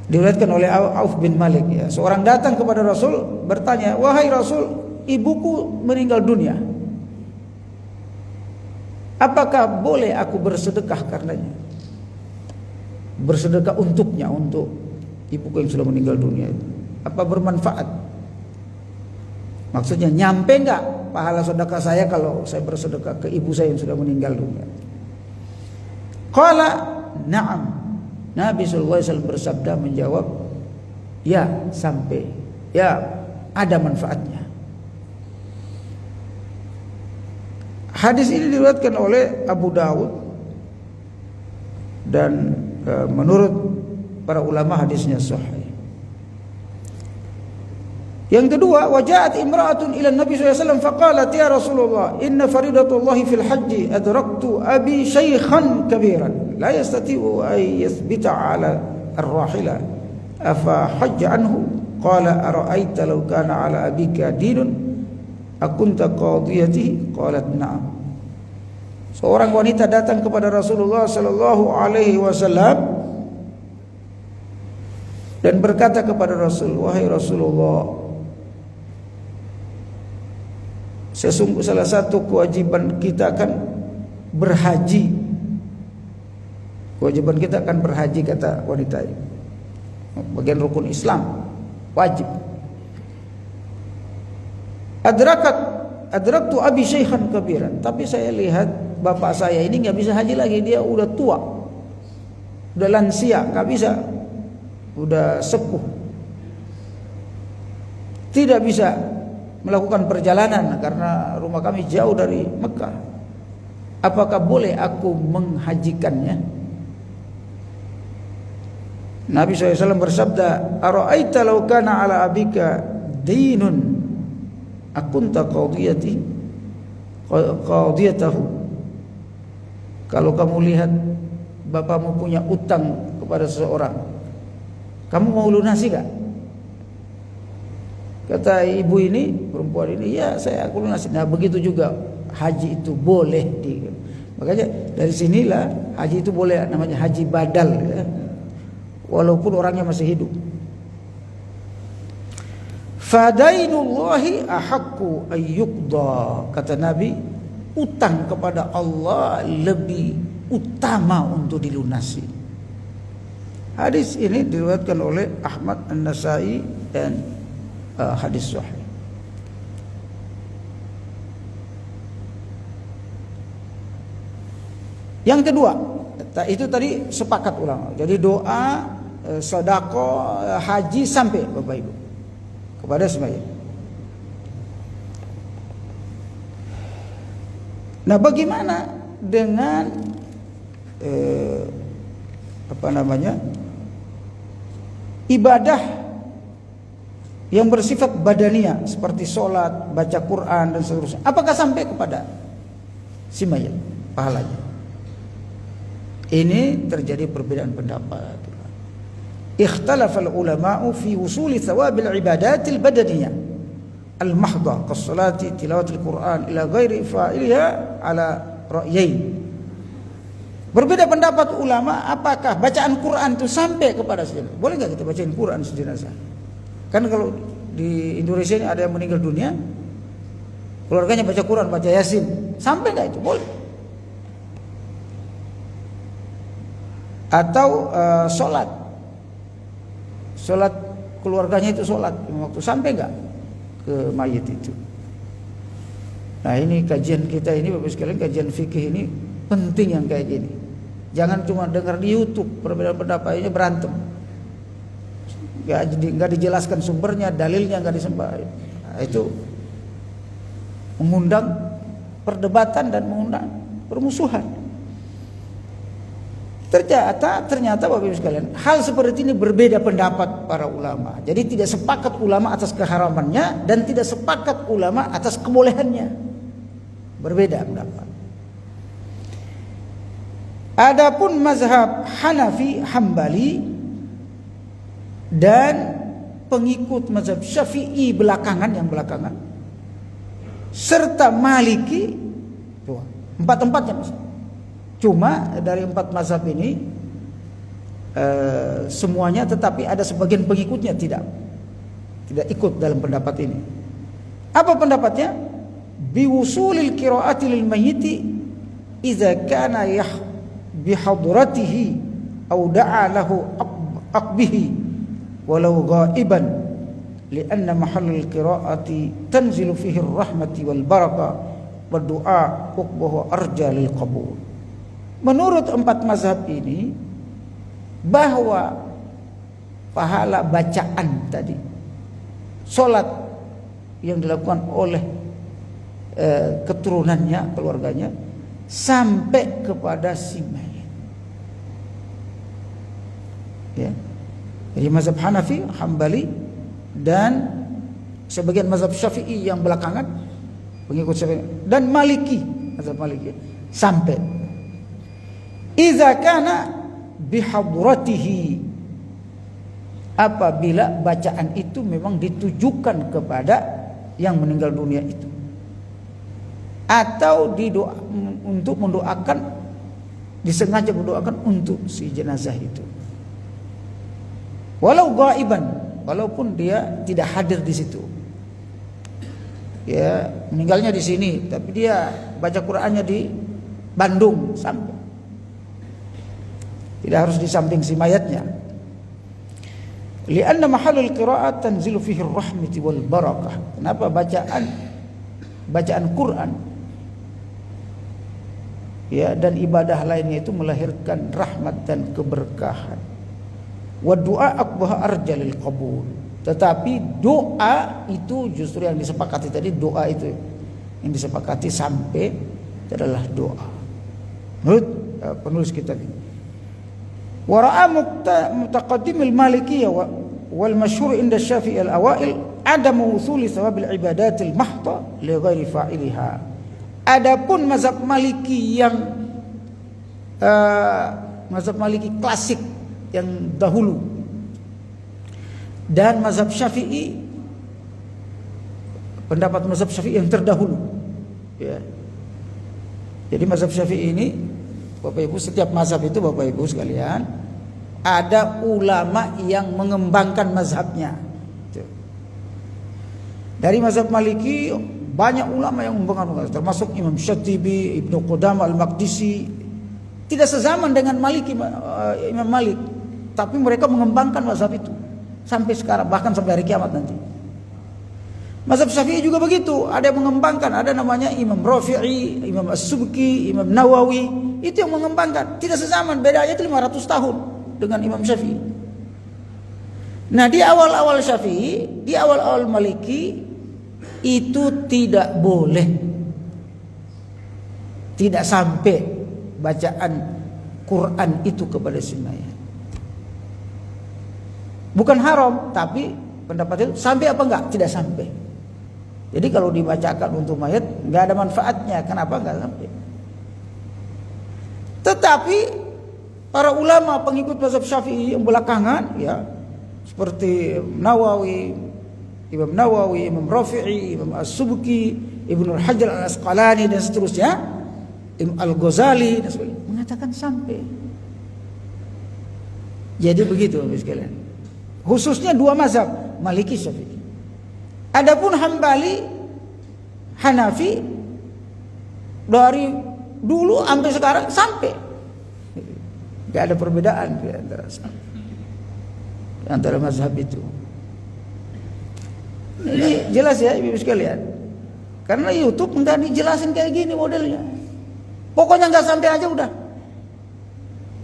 diriwayatkan oleh Auf bin Malik, ya, seorang datang kepada Rasul bertanya, wahai Rasul, ibuku meninggal dunia, apakah boleh aku bersedekah karenanya? Bersedekah untuknya, untuk ibuku yang sudah meninggal dunia itu, apa bermanfaat? Maksudnya nyampe enggak pahala sedekah saya kalau saya bersedekah ke ibu saya yang sudah meninggal dunia? Qala na'am. Nabi sallallahu alaihi wasallam bersabda, menjawab, ya, sampai, ya, ada manfaatnya. Hadis ini diriwayatkan oleh Abu Dawud dan menurut para ulama hadisnya sahih. Yang kedua, waja'at imra'atun ila Nabi sallallahu alaihi wasallam faqalat ya Rasulullah inna faridatullahi fil haji adraktu abi shaykhan kabiran la yastati'u an yathbita 'ala ar-rahila afa hajja anhu qala ara'aita law kana 'ala abika dinun akunta qadiyatihi qalat na'am. Seorang wanita datang kepada Rasulullah sallallahu alaihi wasallam dan berkata kepada Rasul, wahai Rasulullah, sesungguhnya salah satu kewajiban kita akan berhaji. Kewajiban kita akan berhaji, kata wanita ini. Bagian rukun Islam, wajib. Adraktu abi shaykhan kabiran, tapi saya lihat bapak saya ini nggak bisa haji lagi, dia udah tua, udah lansia, nggak bisa, udah sepuh, tidak bisa melakukan perjalanan karena rumah kami jauh dari Mekah. Apakah boleh aku menghajikannya? Nabi SAW bersabda, ara'aita law kana ala abika dinun akunta qadiyatahu. Kalau kamu lihat bapakmu punya utang kepada seseorang, kamu mau lunasi gak? Kata ibu ini, perempuan ini, ya saya aku lunasi. Nah begitu juga haji itu boleh. Makanya dari sinilah haji itu boleh, namanya haji badal, ya, walaupun orangnya masih hidup. Fadainullahi ahaqqu ayyuqda, kata Nabi, utang kepada Allah lebih utama untuk dilunasi. Hadis ini diriwayatkan oleh Ahmad, An-Nasai dan hadis sahih. Yang kedua, itu tadi sepakat ulama. Jadi doa, sedekah, haji sampai Bapak Ibu kepada sembahyang. Nah, bagaimana dengan ibadah yang bersifat badaniah seperti sholat, baca Quran dan seterusnya? Apakah sampai kepada si mayit pahalanya? Ini terjadi perbedaan pendapat. Ikhtalafal ulama'u fi wusuli thawabil ibadatil badaniyah al-mahdha kas-salati tilawatil Quran ila ghairi fa'iliha ala ra'yain. Berbeda pendapat ulama apakah bacaan Quran itu sampai kepada sejenazah. Boleh enggak kita bacain Quran sejenazah? Kan kalau di Indonesia ini ada yang meninggal dunia, keluarganya baca Quran, baca Yasin, sampai enggak itu? Boleh. Atau sholat keluarganya itu sholat waktu, sampai enggak ke mayit itu? Nah, ini kajian kita ini Bapak sekalian, kajian fikih ini penting yang kayak gini. Jangan cuma dengar di YouTube perbedaan pendapat ini berantem. Enggak dijelaskan sumbernya, dalilnya enggak disembah. Nah, itu mengundang perdebatan dan mengundang permusuhan. Ternyata Bapak Ibu sekalian, hal seperti ini berbeda pendapat para ulama. Jadi tidak sepakat ulama atas keharamannya dan tidak sepakat ulama atas kebolehannya. Berbeda pendapat. Adapun mazhab Hanafi, Hambali dan pengikut mazhab Syafi'i belakangan serta Maliki, empat-empatnya Mas. Cuma dari empat mazhab ini semuanya, tetapi ada sebagian pengikutnya tidak ikut dalam pendapat ini. Apa pendapatnya? Biwusulil qiraati lil mayyiti idza kana bihadratihi aw da'a lahu aqbihi walau ghaiban lianna mahallul qiraati tanzilu fihi ar-rahmati wal barakah wad du'a uqbahu arja lil qabul. Menurut empat mazhab ini, bahwa pahala bacaan tadi, solat yang dilakukan oleh keturunannya, keluarganya, sampai kepada si mayit. Ya. Jadi mazhab Hanafi, Hambali dan sebagian mazhab Syafi'i yang belakangan, pengikut Syafi'i, dan Maliki, mazhab Maliki, sampai idza kana bihadratihi, apabila bacaan itu memang ditujukan kepada yang meninggal dunia itu, atau untuk mendoakan, disengaja mendoakan untuk si jenazah itu, walau ghaiban, walaupun dia tidak hadir di situ. Ya, meninggalnya di sini tapi dia baca Qur'annya di Bandung, sampai. Tidak harus di samping si mayatnya. Lianna mahallul qira'at tanzilu fihi ar-rahmati wal barakah. Kenapa bacaan Quran ya dan ibadah lainnya itu melahirkan rahmat dan keberkahan. Wa du'a aqbaha arjalil qabul. Tetapi doa itu justru yang disepakati tadi, doa itu yang disepakati sampai adalah doa. Menurut penulis kitab ini. Wara'a mutaqaddimil Malikiyah wal masyhur inda Syafi'i al-awail adamu wusuli thawabil ibadatil mahdha li ghairi fa'iliha. Adapun mazhab Maliki yang mazhab Maliki klasik yang dahulu dan mazhab Syafi'i, pendapat mazhab Syafi'i yang terdahulu, ya. Jadi mazhab Syafi'i ini, Bapak Ibu, setiap mazhab itu Bapak Ibu sekalian ada ulama yang mengembangkan mazhabnya. Dari mazhab Maliki banyak ulama yang mengembangkan, termasuk Imam Syatibi, Ibnu Qudamah Al-Maqdisi, tidak sezaman dengan Maliki, Imam Malik, tapi mereka mengembangkan mazhab itu sampai sekarang, bahkan sampai hari kiamat nanti. Mazhab Syafi'i juga begitu, ada yang mengembangkan, ada namanya Imam Rafi'i, Imam As-Subki, Imam Nawawi, itu yang mengembangkan. Tidak sezaman, bedanya itu 500 tahun dengan Imam Syafi'i. Nah, di awal-awal Syafi'i, di awal-awal Maliki itu tidak boleh, tidak sampai bacaan Quran itu kepada si mayat. Bukan haram, tapi pendapat itu sampai apa enggak? Tidak sampai. Jadi kalau dibacakan untuk mayat enggak ada manfaatnya. Kenapa enggak sampai? Tetapi para ulama pengikut mazhab Syafi'i yang belakangan, ya, seperti Nawawi, Imam Rafi'i, Imam As-Subki, Ibnu Hajar Al-Asqalani dan seterusnya, Imam Al-Ghazali dan sebagainya, mengatakan sampai. Jadi begitu sekalian. Khususnya dua mazhab, Maliki, Syafi'i. Adapun Hambali, Hanafi, dari dulu sampai sekarang sampai. Tidak ada perbedaan di antara mazhab itu. Ini jelas ya ibu sekalian. Karena YouTube enggak dijelasin kayak gini modelnya. Pokoknya enggak sampai aja udah.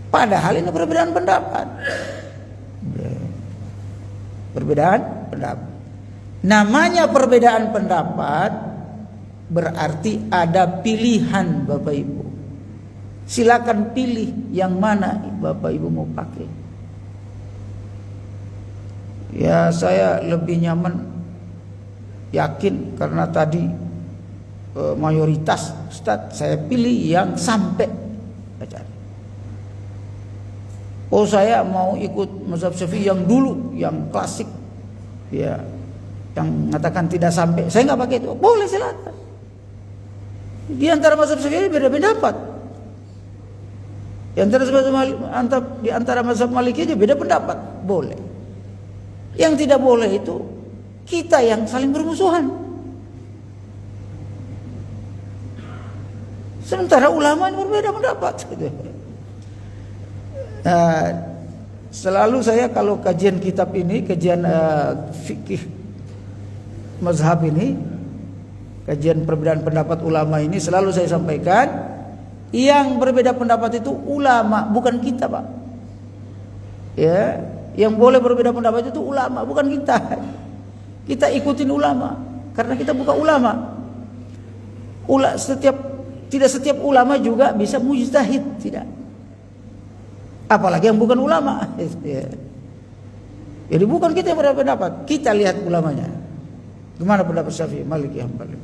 Padahal ini perbedaan pendapat. Perbedaan pendapat. Namanya perbedaan pendapat berarti ada pilihan Bapak Ibu. Silakan pilih yang mana Bapak Ibu mau pakai. Ya, saya lebih nyaman, yakin, karena tadi mayoritas Ustaz, saya pilih yang sampai bacaan. Oh, saya mau ikut mazhab Syafi'i yang dulu, yang klasik, ya, yang mengatakan tidak sampai. Saya nggak pakai itu. Boleh, silakan. Di antara mazhab Syafi'i beda pendapat. Di antara mazhab Maliki aja beda pendapat. Boleh. Yang tidak boleh itu kita yang saling bermusuhan. Sementara ulama ini berbeda pendapat. Selalu saya kalau kajian kitab ini, kajian fikih mazhab ini, kajian perbedaan pendapat ulama ini, selalu saya sampaikan, yang berbeda pendapat itu ulama, bukan kita, Pak. Ya, yang boleh berbeda pendapat itu ulama, bukan kita. Kita ikutin ulama, karena kita bukan ulama. Tidak setiap ulama juga bisa mujtahid, tidak. Apalagi yang bukan ulama. Jadi bukan kita yang berbeda pendapat, kita lihat ulamanya. Gimana pendapat Syafi'i, Maliki, Hambali.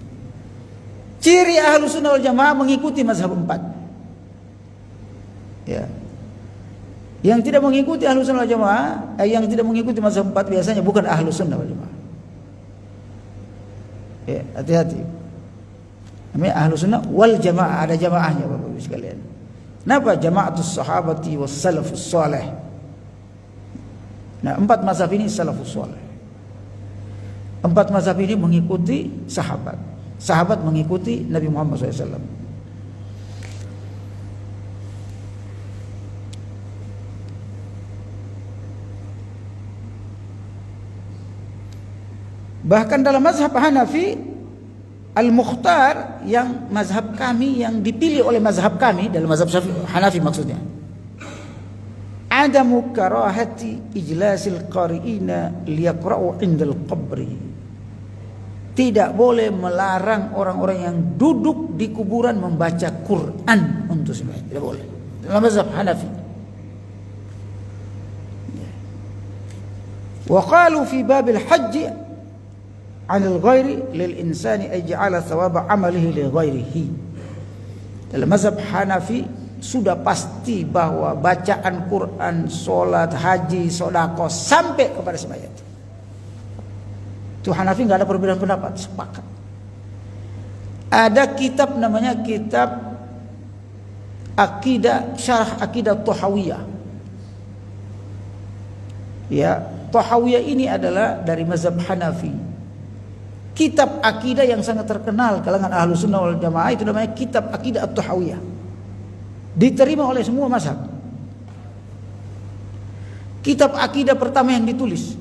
Ciri Ahlus Sunnah wal Jamaah mengikuti mazhab 4. Ya. Yang tidak mengikuti Ahlus Sunnah wal Jamaah, yang tidak mengikuti mazhab 4 biasanya bukan Ahlus Sunnah wal Jamaah. Ya, hati-hati. Namanya Ahlus Sunnah wal Jamaah, ada jamaahnya Bapak Ibu sekalian. Kenapa? Jama'atus sahabati was salafus salih. Nah, 4 mazhab ini salafus salih. 4 mazhab ini mengikuti sahabat. Sahabat mengikuti Nabi Muhammad SAW. Bahkan dalam mazhab Hanafi, Al-Mukhtar, yang mazhab kami, yang dipilih oleh mazhab kami dalam mazhab Hanafi maksudnya, adamu karahati ijlasil qari'ina liyaqra'u indal qabri. Tidak boleh melarang orang-orang yang duduk di kuburan membaca Quran untuk sembahyang. Tidak boleh. Dalam mazhab Hanafi. Wa qalu fi babil haji 'anil ghairi lil insani aj'ala thawaba 'amalihi li ghairihi. Dalam mazhab Hanafi sudah pasti bahwa bacaan Quran, salat, haji, sedekah sampai kepada sembahyang. Itu Hanafi enggak ada perbedaan pendapat, sepakat. Ada kitab namanya kitab Aqidah, Syarah Aqidah Thahawiyah. Ya, Thahawiyah ini adalah dari mazhab Hanafi. Kitab akidah yang sangat terkenal kalangan Ahlus Sunnah wal Jamaah itu namanya kitab Aqidah At-Thahawiyah. Diterima oleh semua mazhab. Kitab akidah pertama yang ditulis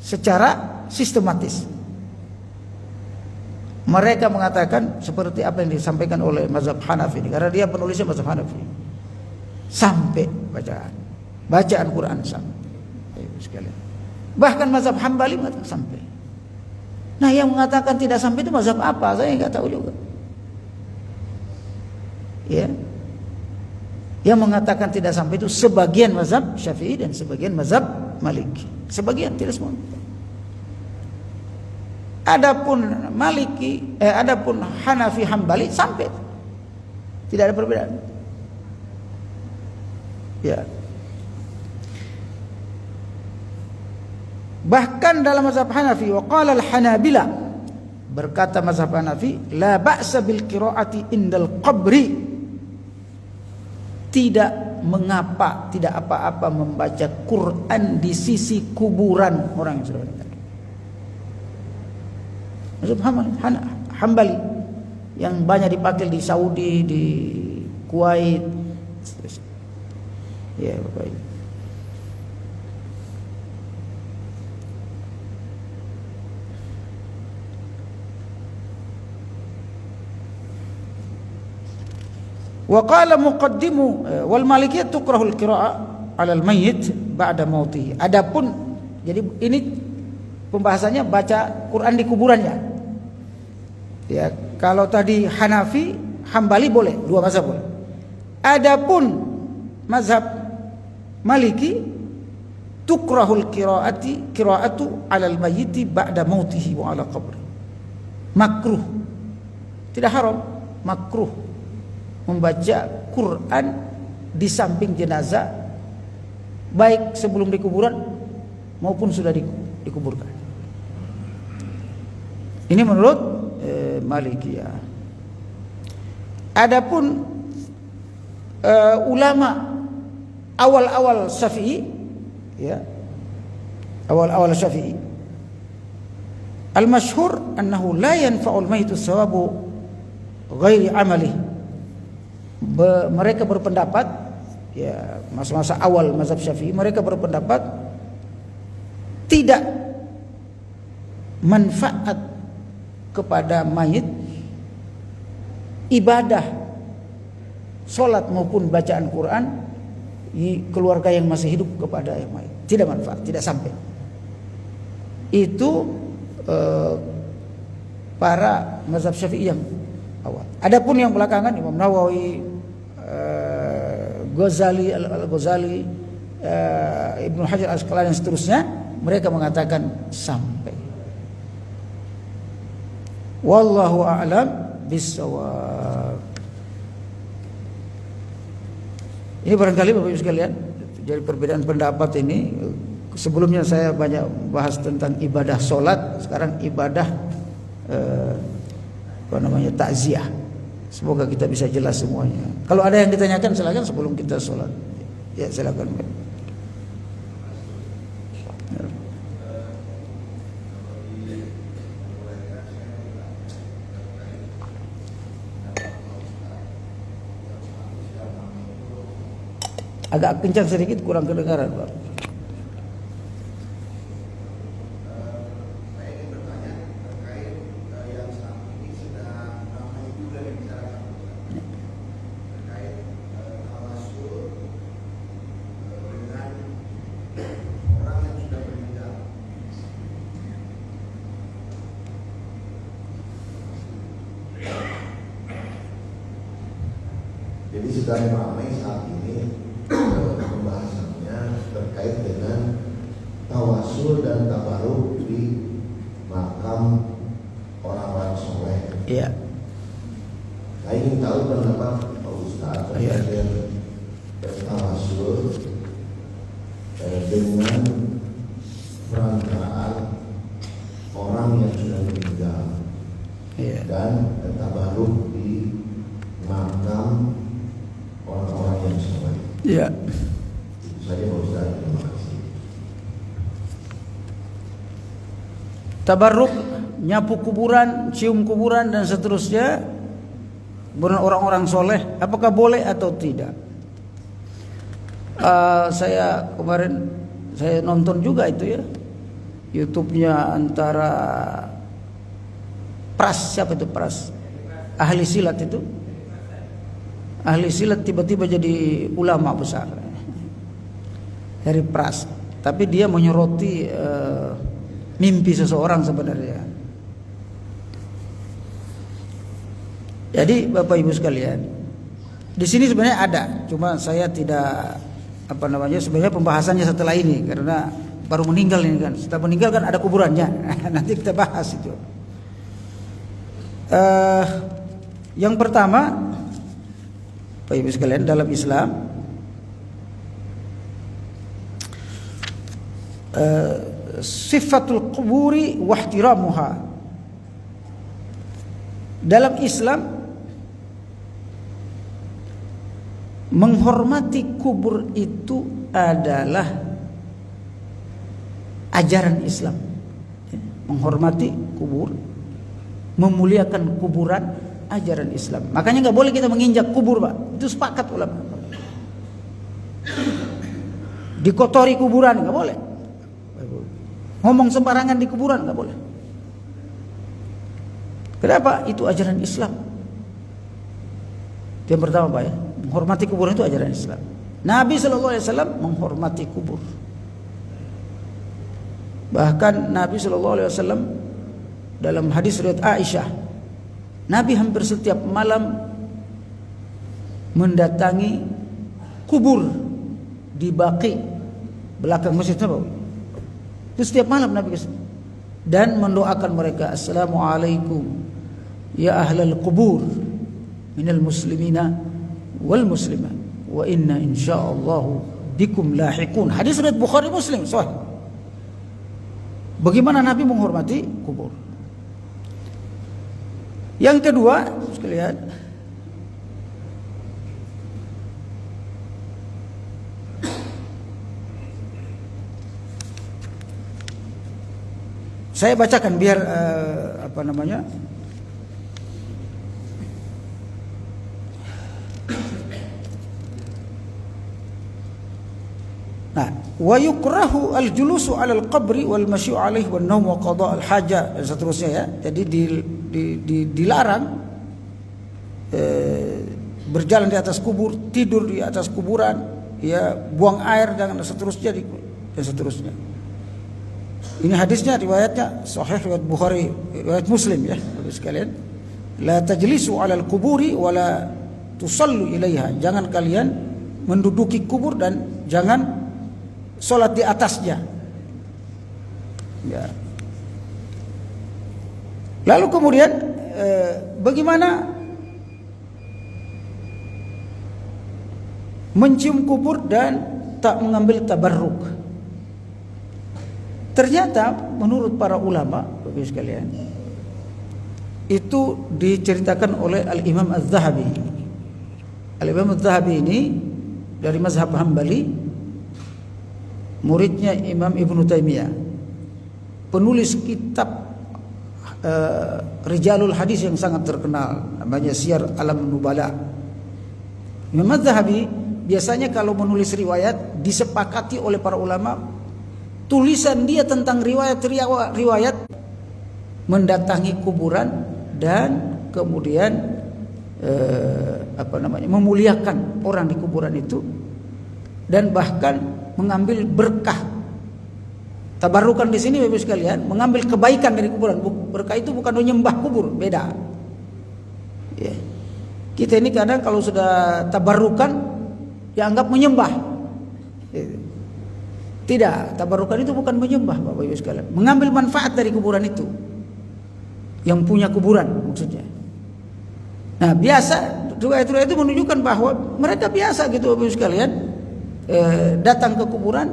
secara sistematis. mereka mengatakan seperti apa yang disampaikan oleh mazhab Hanafi ini, karena dia penulisnya mazhab Hanafi. Sampai bacaan Quran sampai sekalian. Bahkan mazhab Hambali mengatakan sampai. Nah, yang mengatakan tidak sampai itu mazhab apa? Saya nggak tahu juga. Ya. Yang mengatakan tidak sampai itu sebagian mazhab Syafi'i dan sebagian mazhab Maliki. Sebagian, tidak semua. Adapun adapun Hanafi Hambali sampai. Tidak ada perbedaan. Ya. Bahkan dalam mazhab Hanafi, wa qala al-Hanabila, berkata mazhab Hanafi, la ba'sa bil qiraati indal qabri. Tidak mengapa, tidak apa-apa membaca Quran di sisi kuburan orang yang sudah meninggal. Mazhab Hambali yang banyak dipakai di Saudi, di Kuwait. Ya, Bapak Ibu. Wa qala muqaddimu wal malikiyah tukrahul qira'ah 'ala al mayyit ba'da mautih. Adapun, jadi ini pembahasannya baca Quran di kuburannya. Ya, kalau tadi Hanafi, Hambali boleh, dua mazhab boleh. Adapun mazhab Maliki tukrahul qira'atu 'ala al mayyit ba'da mautihi wa 'ala qabri. Makruh. Tidak haram, makruh membaca Quran di samping jenazah, baik sebelum dikuburan maupun sudah dikuburkan. Ini menurut Malikiyah. Adapun ulama awal-awal Syafi'i, ya, awal-awal Syafi'i, al-masyhur annahu la yanfa'ul mayyitu thawabu ghairi amalihi. Mereka berpendapat, ya, masa-masa awal mazhab Syafi'i, mereka berpendapat tidak manfaat kepada mayit ibadah salat maupun bacaan Quran di keluarga yang masih hidup kepada yang mayit. Tidak manfaat, tidak sampai. Itu para mazhab Syafi'i yang awal. Adapun yang belakangan, Imam Nawawi, Ghazali, Al-Ghazali, Ibnu Hajar Al-Asqalani dan seterusnya, mereka mengatakan sampai. Wallahu a'lam bissawab. Ini barangkali Bapak Ibu sekalian, jadi perbedaan pendapat ini. Sebelumnya saya banyak bahas tentang ibadah solat, sekarang ibadah takziah. Semoga kita bisa jelas semuanya. Kalau ada yang ditanyakan silakan sebelum kita sholat. Ya, silakan. Ya. Agak kencang sedikit, kurang kedengaran, Pak. Jadi sedang ramai saat ini pembahasannya terkait dengan tawasul dan tabaruk di makam orang-orang soleh. Iya. Saya ingin tahu pendapat Pak Ustaz terkait tawasul dengan perantaraan orang yang sudah meninggal, dan tabaruk di makam orang-orang yang soleh. Iya. Itu saja Pak Ustaz. Terima kasih. Tabarruk, nyapu kuburan, cium kuburan dan seterusnya, kuburan orang-orang soleh, apakah boleh atau tidak? Saya kemarin saya nonton juga itu ya, YouTube-nya antara Pras, siapa itu Pras? Ahli silat itu. Ahli silat tiba-tiba jadi ulama besar. Harry Pras. Tapi dia menyoroti mimpi seseorang sebenarnya. Jadi Bapak Ibu sekalian, di sini sebenarnya ada, cuma saya tidak sebenarnya pembahasannya setelah ini karena baru meninggal ini kan. Setelah meninggal kan ada kuburannya. Nanti kita bahas itu. Yang pertama, Bapak Ibu sekalian, dalam Islam sifatul quburi wa ihtiramuha. Dalam Islam menghormati kubur itu adalah ajaran Islam. Menghormati kubur, memuliakan kuburan, ajaran Islam. Makanya nggak boleh kita menginjak kubur, Pak. Itu sepakat ulama. Dikotori kuburan nggak boleh. Ngomong sembarangan di kuburan nggak boleh. Kenapa? Itu ajaran Islam. Itu yang pertama, Pak ya. Menghormati kuburan itu ajaran Islam. Nabi SAW menghormati kubur. Bahkan Nabi SAW dalam hadis riwayat Aisyah, Nabi hampir setiap malam mendatangi kubur di Baqi belakang Masjid Nabawi. Itu setiap malam Nabi kesana dan mendoakan mereka, Assalamualaikum ya ahlal qubur minal muslimina wal muslimat wa inna insyaallah bikum lahiqun. Hadis riwayat Bukhari Muslim sahih. Bagaimana Nabi menghormati kubur. Yang kedua, sekalian, saya bacakan biar Nah, wa yukrahu al-julusu 'ala al-qabri wal masyu 'alaihi wan naum wa qada' al-haja dan seterusnya ya. Jadi dilarang berjalan di atas kubur, tidur di atas kuburan, ya, buang air dan seterusnya dan seterusnya. Ini hadisnya riwayatnya sahih riwayat Bukhari, riwayat Muslim ya, Bapak sekalian. La tajlisu 'ala al-quburi wa la tusallu ilaiha. Jangan kalian menduduki kubur dan jangan salat di atasnya. Ya. Lalu kemudian bagaimana mencium kubur dan tak mengambil tabarruk? Ternyata menurut para ulama, Bapak sekalian, itu diceritakan oleh Al-Imam Az-Zahabi. Al-Imam Az-Zahabi ini dari mazhab Hambali, muridnya Imam Ibnu Taimiyah, penulis kitab Rijalul Hadis yang sangat terkenal, namanya Syiar Alamun Nubala. Imam Az-Zahabi biasanya kalau menulis riwayat disepakati oleh para ulama, tulisan dia tentang riwayat mendatangi kuburan dan kemudian memuliakan orang di kuburan itu dan bahkan mengambil berkah. Tabarukan di sini Bapak sekalian, mengambil kebaikan dari kuburan. Berkah itu bukan menyembah kubur, beda. Ya. Kita ini kadang kalau sudah tabarukan dianggap menyembah. Tidak, tabarukan itu bukan menyembah Bapak Ibu sekalian. Mengambil manfaat dari kuburan itu. Yang punya kuburan maksudnya. Nah, biasa riwayat-riwayat itu menunjukkan bahwa mereka biasa gitu Bapak Ibu sekalian, datang ke kuburan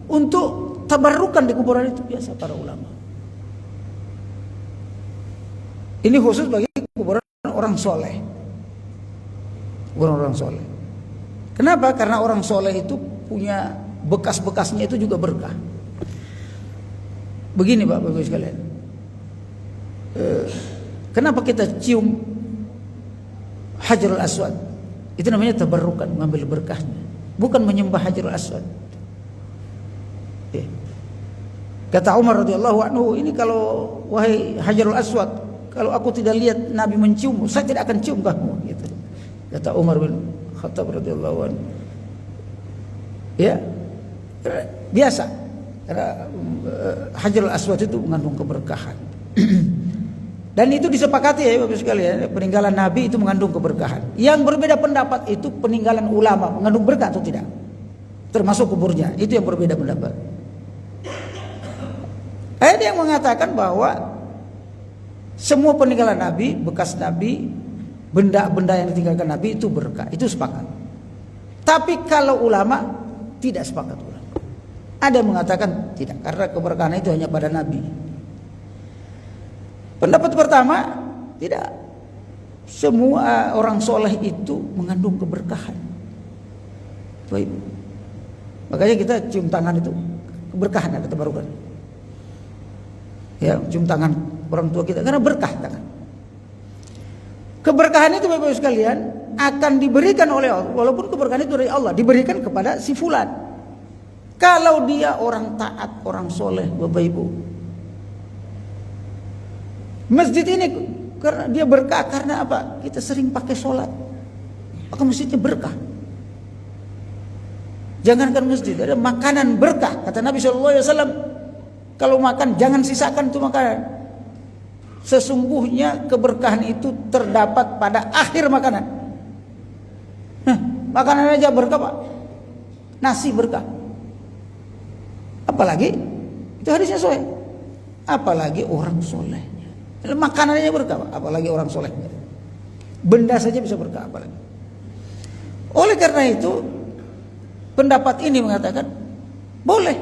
untuk tabarukan di kuburan itu, biasa para ulama. Ini khusus bagi kuburan orang soleh. Kuburan orang soleh. Kenapa? Karena orang soleh itu punya bekas-bekasnya itu juga berkah. Begini Bapak Ibu sekalian, kenapa kita cium Hajarul Aswad? Itu namanya tabarrukan, mengambil berkahnya, bukan menyembah Hajarul Aswad. Kata Umar radhiyallahu anhu, ini kalau wahai Hajarul Aswad, kalau aku tidak lihat Nabi menciummu, saya tidak akan cium kamu, gitu. Kata Umar bin Khattab radhiyallahu anhu. Ya, biasa. Karena Hajarul Aswad itu mengandung keberkahan. Dan itu disepakati ya Bapak sekalian, peninggalan Nabi itu mengandung keberkahan. Yang berbeda pendapat itu peninggalan ulama mengandung berkah atau tidak, termasuk kuburnya. Itu yang berbeda pendapat. Ada yang mengatakan bahwa semua peninggalan Nabi, bekas Nabi, benda-benda yang ditinggalkan Nabi itu berkah, itu sepakat. Tapi kalau ulama tidak sepakat ulama. Ada yang mengatakan tidak, karena keberkahan itu hanya pada Nabi. Pendapat pertama, tidak. Semua orang soleh itu mengandung keberkahan. Baik. Makanya kita cium tangan itu keberkahan, kata Barukan. Ya, cium tangan orang tua kita karena berkah tangan. Keberkahan itu Bapak sekalian akan diberikan oleh Allah, walaupun keberkahan itu dari Allah, diberikan kepada si fulan. Kalau dia orang taat, orang soleh, Bapak Ibu. Masjid ini karena dia berkah karena apa? Kita sering pakai sholat, maka masjidnya berkah. Jangankan masjid, ada makanan berkah. Kata Nabi SAW, kalau makan jangan sisakan itu makanan. Sesungguhnya keberkahan itu terdapat pada akhir makanan. Nah, makanan aja berkah Pak. Nasi berkah. Apalagi itu hadisnya soleh. Apalagi orang soleh. Makanannya berkah, apalagi orang soleh. Benda saja bisa berkah, apalagi. Oleh karena itu, pendapat ini mengatakan boleh,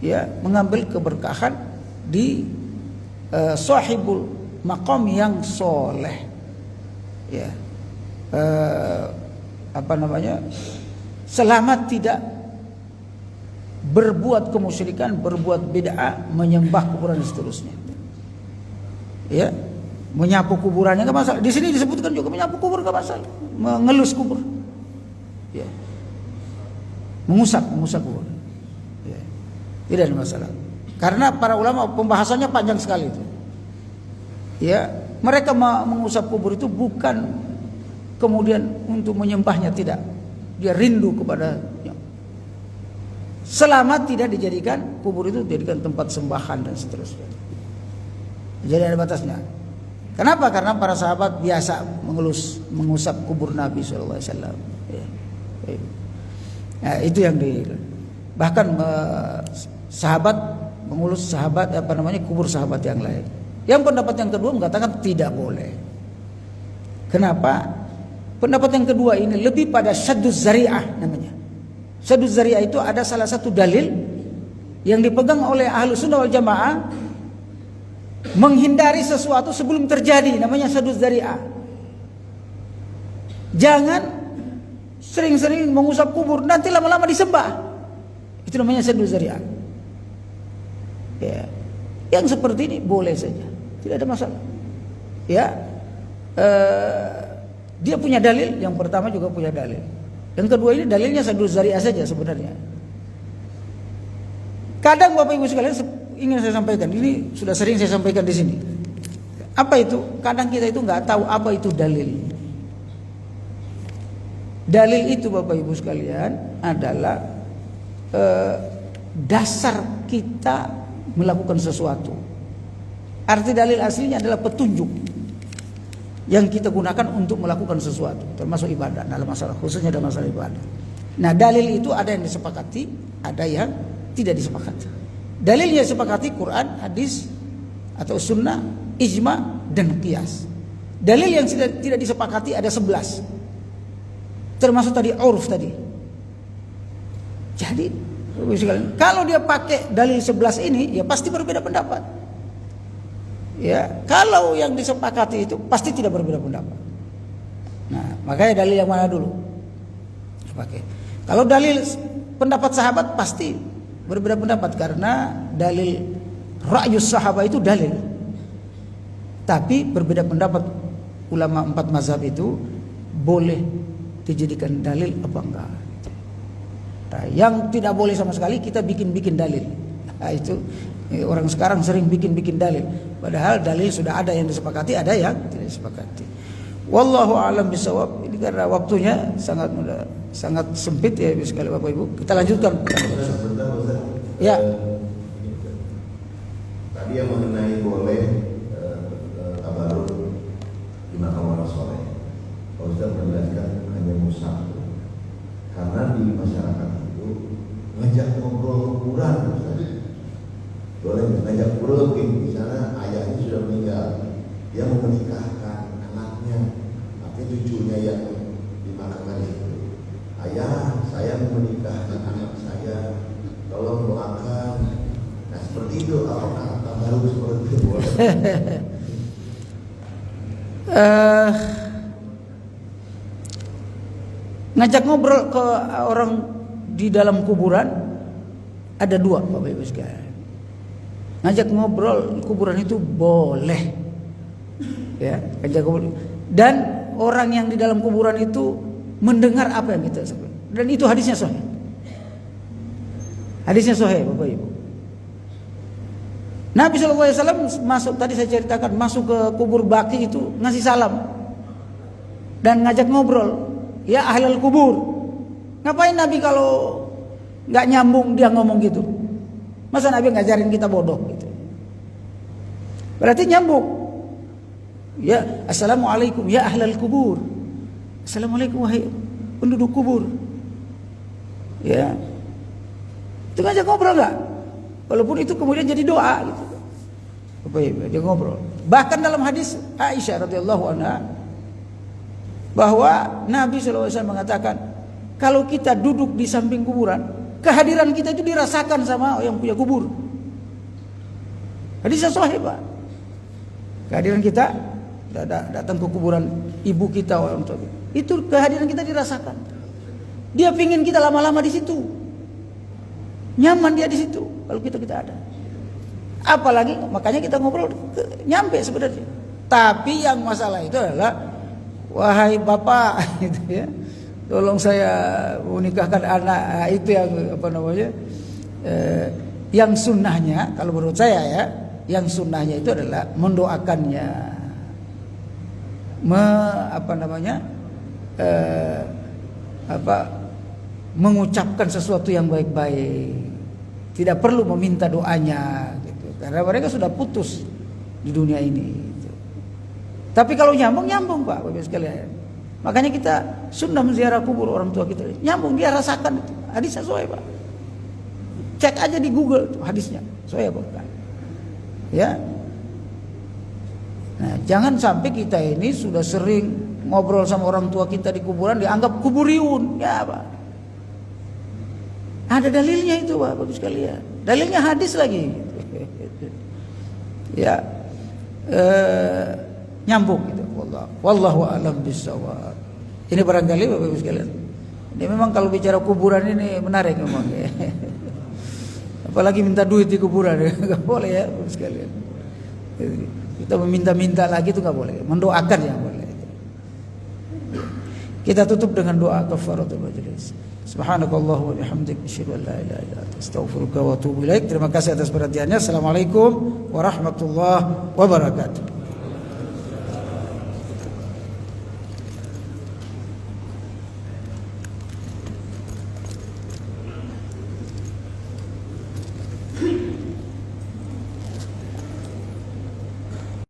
ya, mengambil keberkahan di sahibul maqam yang soleh, ya, selama tidak berbuat kemusyrikan, berbuat bid'ah, menyembah kuburan dan seterusnya. Ya, menyapu kuburannya enggak masalah. Di sini disebutkan juga menyapu kubur enggak masalah, mengelus kubur. Ya. Mengusap kubur. Ya. Tidak ada masalah. Karena para ulama pembahasannya panjang sekali itu. Ya, mereka mengusap kubur itu bukan kemudian untuk menyembahnya, tidak. Dia rindu kepadanya. Selama tidak dijadikan kubur itu dijadikan tempat sembahan dan seterusnya. Jadi ada batasnya. Kenapa? Karena para sahabat biasa mengusap kubur Nabi SAW. Ya. Nah, itu yang bahkan sahabat mengulus kubur sahabat yang lain. Yang pendapat yang kedua mengatakan tidak boleh. Kenapa? Pendapat yang kedua ini lebih pada syadduz zari'ah namanya. Syadduz zari'ah itu ada salah satu dalil yang dipegang oleh Ahlus Sunnah wal Jamaah, menghindari sesuatu sebelum terjadi, namanya syadduz zari'ah. Jangan sering-sering mengusap kubur, nanti lama-lama disembah. Itu namanya syadduz zari'ah. Ya. Yang seperti ini boleh saja, tidak ada masalah. Ya, dia punya dalil. Yang pertama juga punya dalil. Yang kedua ini dalilnya syadduz zari'ah saja sebenarnya. Kadang Bapak Ibu sekalian ingin saya sampaikan, ini sudah sering saya sampaikan di sini. Apa itu? Kadang kita itu nggak tahu apa itu dalil. Dalil itu Bapak Ibu sekalian adalah dasar kita melakukan sesuatu. Arti dalil aslinya adalah petunjuk yang kita gunakan untuk melakukan sesuatu, termasuk ibadah dalam masalah, khususnya dalam masalah ibadah. Nah, dalil itu ada yang disepakati, ada yang tidak disepakati. Dalilnya disepakati Quran, hadis atau sunnah, ijma dan qiyas. Dalil yang tidak disepakati ada 11. Termasuk tadi uruf tadi. Jadi kalau dia pakai dalil 11 ini, ya pasti berbeda pendapat. Ya, kalau yang disepakati itu pasti tidak berbeda pendapat. Nah, makanya dalil yang mana dulu dipakai. Kalau dalil pendapat sahabat pasti berbeda pendapat, karena dalil ra'yus sahabat itu dalil. Tapi berbeda pendapat ulama 4 mazhab itu boleh dijadikan dalil apa enggak. Nah, yang tidak boleh sama sekali kita bikin dalil. Nah, itu Orang sekarang sering bikin dalil, padahal dalil sudah ada yang disepakati, ada yang tidak disepakati. Wallahu a'lam bishawab. Ini karena waktunya sangat sempit ya sekali Bapak Ibu. Kita lanjutkan. Sebentar, Ustaz. Ya. Tadi yang mengenai boleh tabaruk di makam orang soleh. Pak Ustaz menjelaskan hanya musaf. Karena di masyarakat itu ngajak ngobrol kuburan, Ustaz. Boleh ngajak ngobrol, misalnya ayahnya sudah meninggal, dia mau menikahkan anaknya, tapi cucunya yang dimakamkan itu. Ayah, saya mau menikahkan anak saya, tolong doakan. Nah seperti itu, apakah tabaruk seperti itu boleh? Ngajak ngobrol ke orang di dalam kuburan ada dua, Bapak Ibu sekalian. Ngajak ngobrol kuburan itu boleh, ya, ngajak ngobrol. Dan orang yang di dalam kuburan itu mendengar apa yang kita sampaikan. Dan itu hadisnya sahih. Hadisnya sahih, Bapak Ibu. Nabi SAW masuk, tadi saya ceritakan, masuk ke kubur Baqi itu ngasih salam dan ngajak ngobrol. Ya ahlal kubur. Ngapain Nabi kalau nggak nyambung dia ngomong gitu? Masa Nabi ngajarin kita bodoh gitu? Berarti nyambung. Ya, assalamualaikum ya ahlal kubur. Assalamualaikum wahai penduduk kubur. Ya, itu ngajak ngobrol nggak? Walaupun itu kemudian jadi doa gitu. Apa ya? Dia ngobrol. Bahkan dalam hadis Aisyah radhiyallahu anha bahwa Nabi SAW mengatakan, kalau kita duduk di samping kuburan, kehadiran kita itu dirasakan sama yang punya kubur. Hadisnya sahih, Pak. Kehadiran kita datang ke kuburan ibu kita, orang tua kita, itu kehadiran kita dirasakan. Dia pingin kita lama-lama di situ, nyaman dia di situ. Kalau kita ada, apalagi makanya kita ngobrol nyampe sebenarnya. Tapi yang masalah itu adalah, wahai bapak, gitu ya, tolong saya menikahkan anak. Itu yang apa namanya? Yang sunnahnya, kalau menurut saya ya, yang sunnahnya itu adalah mendoakannya, mengucapkan sesuatu yang baik-baik. Tidak perlu meminta doanya, gitu. Karena mereka sudah putus di dunia ini. Gitu. Tapi kalau nyambung Pak, Bapak sekalian. Makanya kita sunnah menziarah kubur orang tua kita. Nyambung, dia rasakan itu. Hadisnya sahih, Pak. Cek aja di Google tuh hadisnya. Sahih bukan? Ya. Nah, jangan sampai kita ini sudah sering ngobrol sama orang tua kita di kuburan dianggap kuburiun, ya Pak. Ada dalilnya itu, Pak, Bapak sekalian. Dalilnya hadis lagi. Ya. Nyambung gitu. Wallahu a'lam bishawab. Ini barangkali Bapak Ibu sekalian. Ini memang kalau bicara kuburan ini menarik memang. Apalagi minta duit di kuburan, enggak boleh ya Bapak sekalian. Kita meminta-minta lagi itu enggak boleh. Mendoakan yang boleh. Kita tutup dengan doa kafaratul majlis. Subhanakallah wa bihamdik asyhadu an la ilaha illa anta astaghfiruka wa atubu ilaik. Terima kasih atas perhatiannya. Assalamualaikum warahmatullahi wabarakatuh.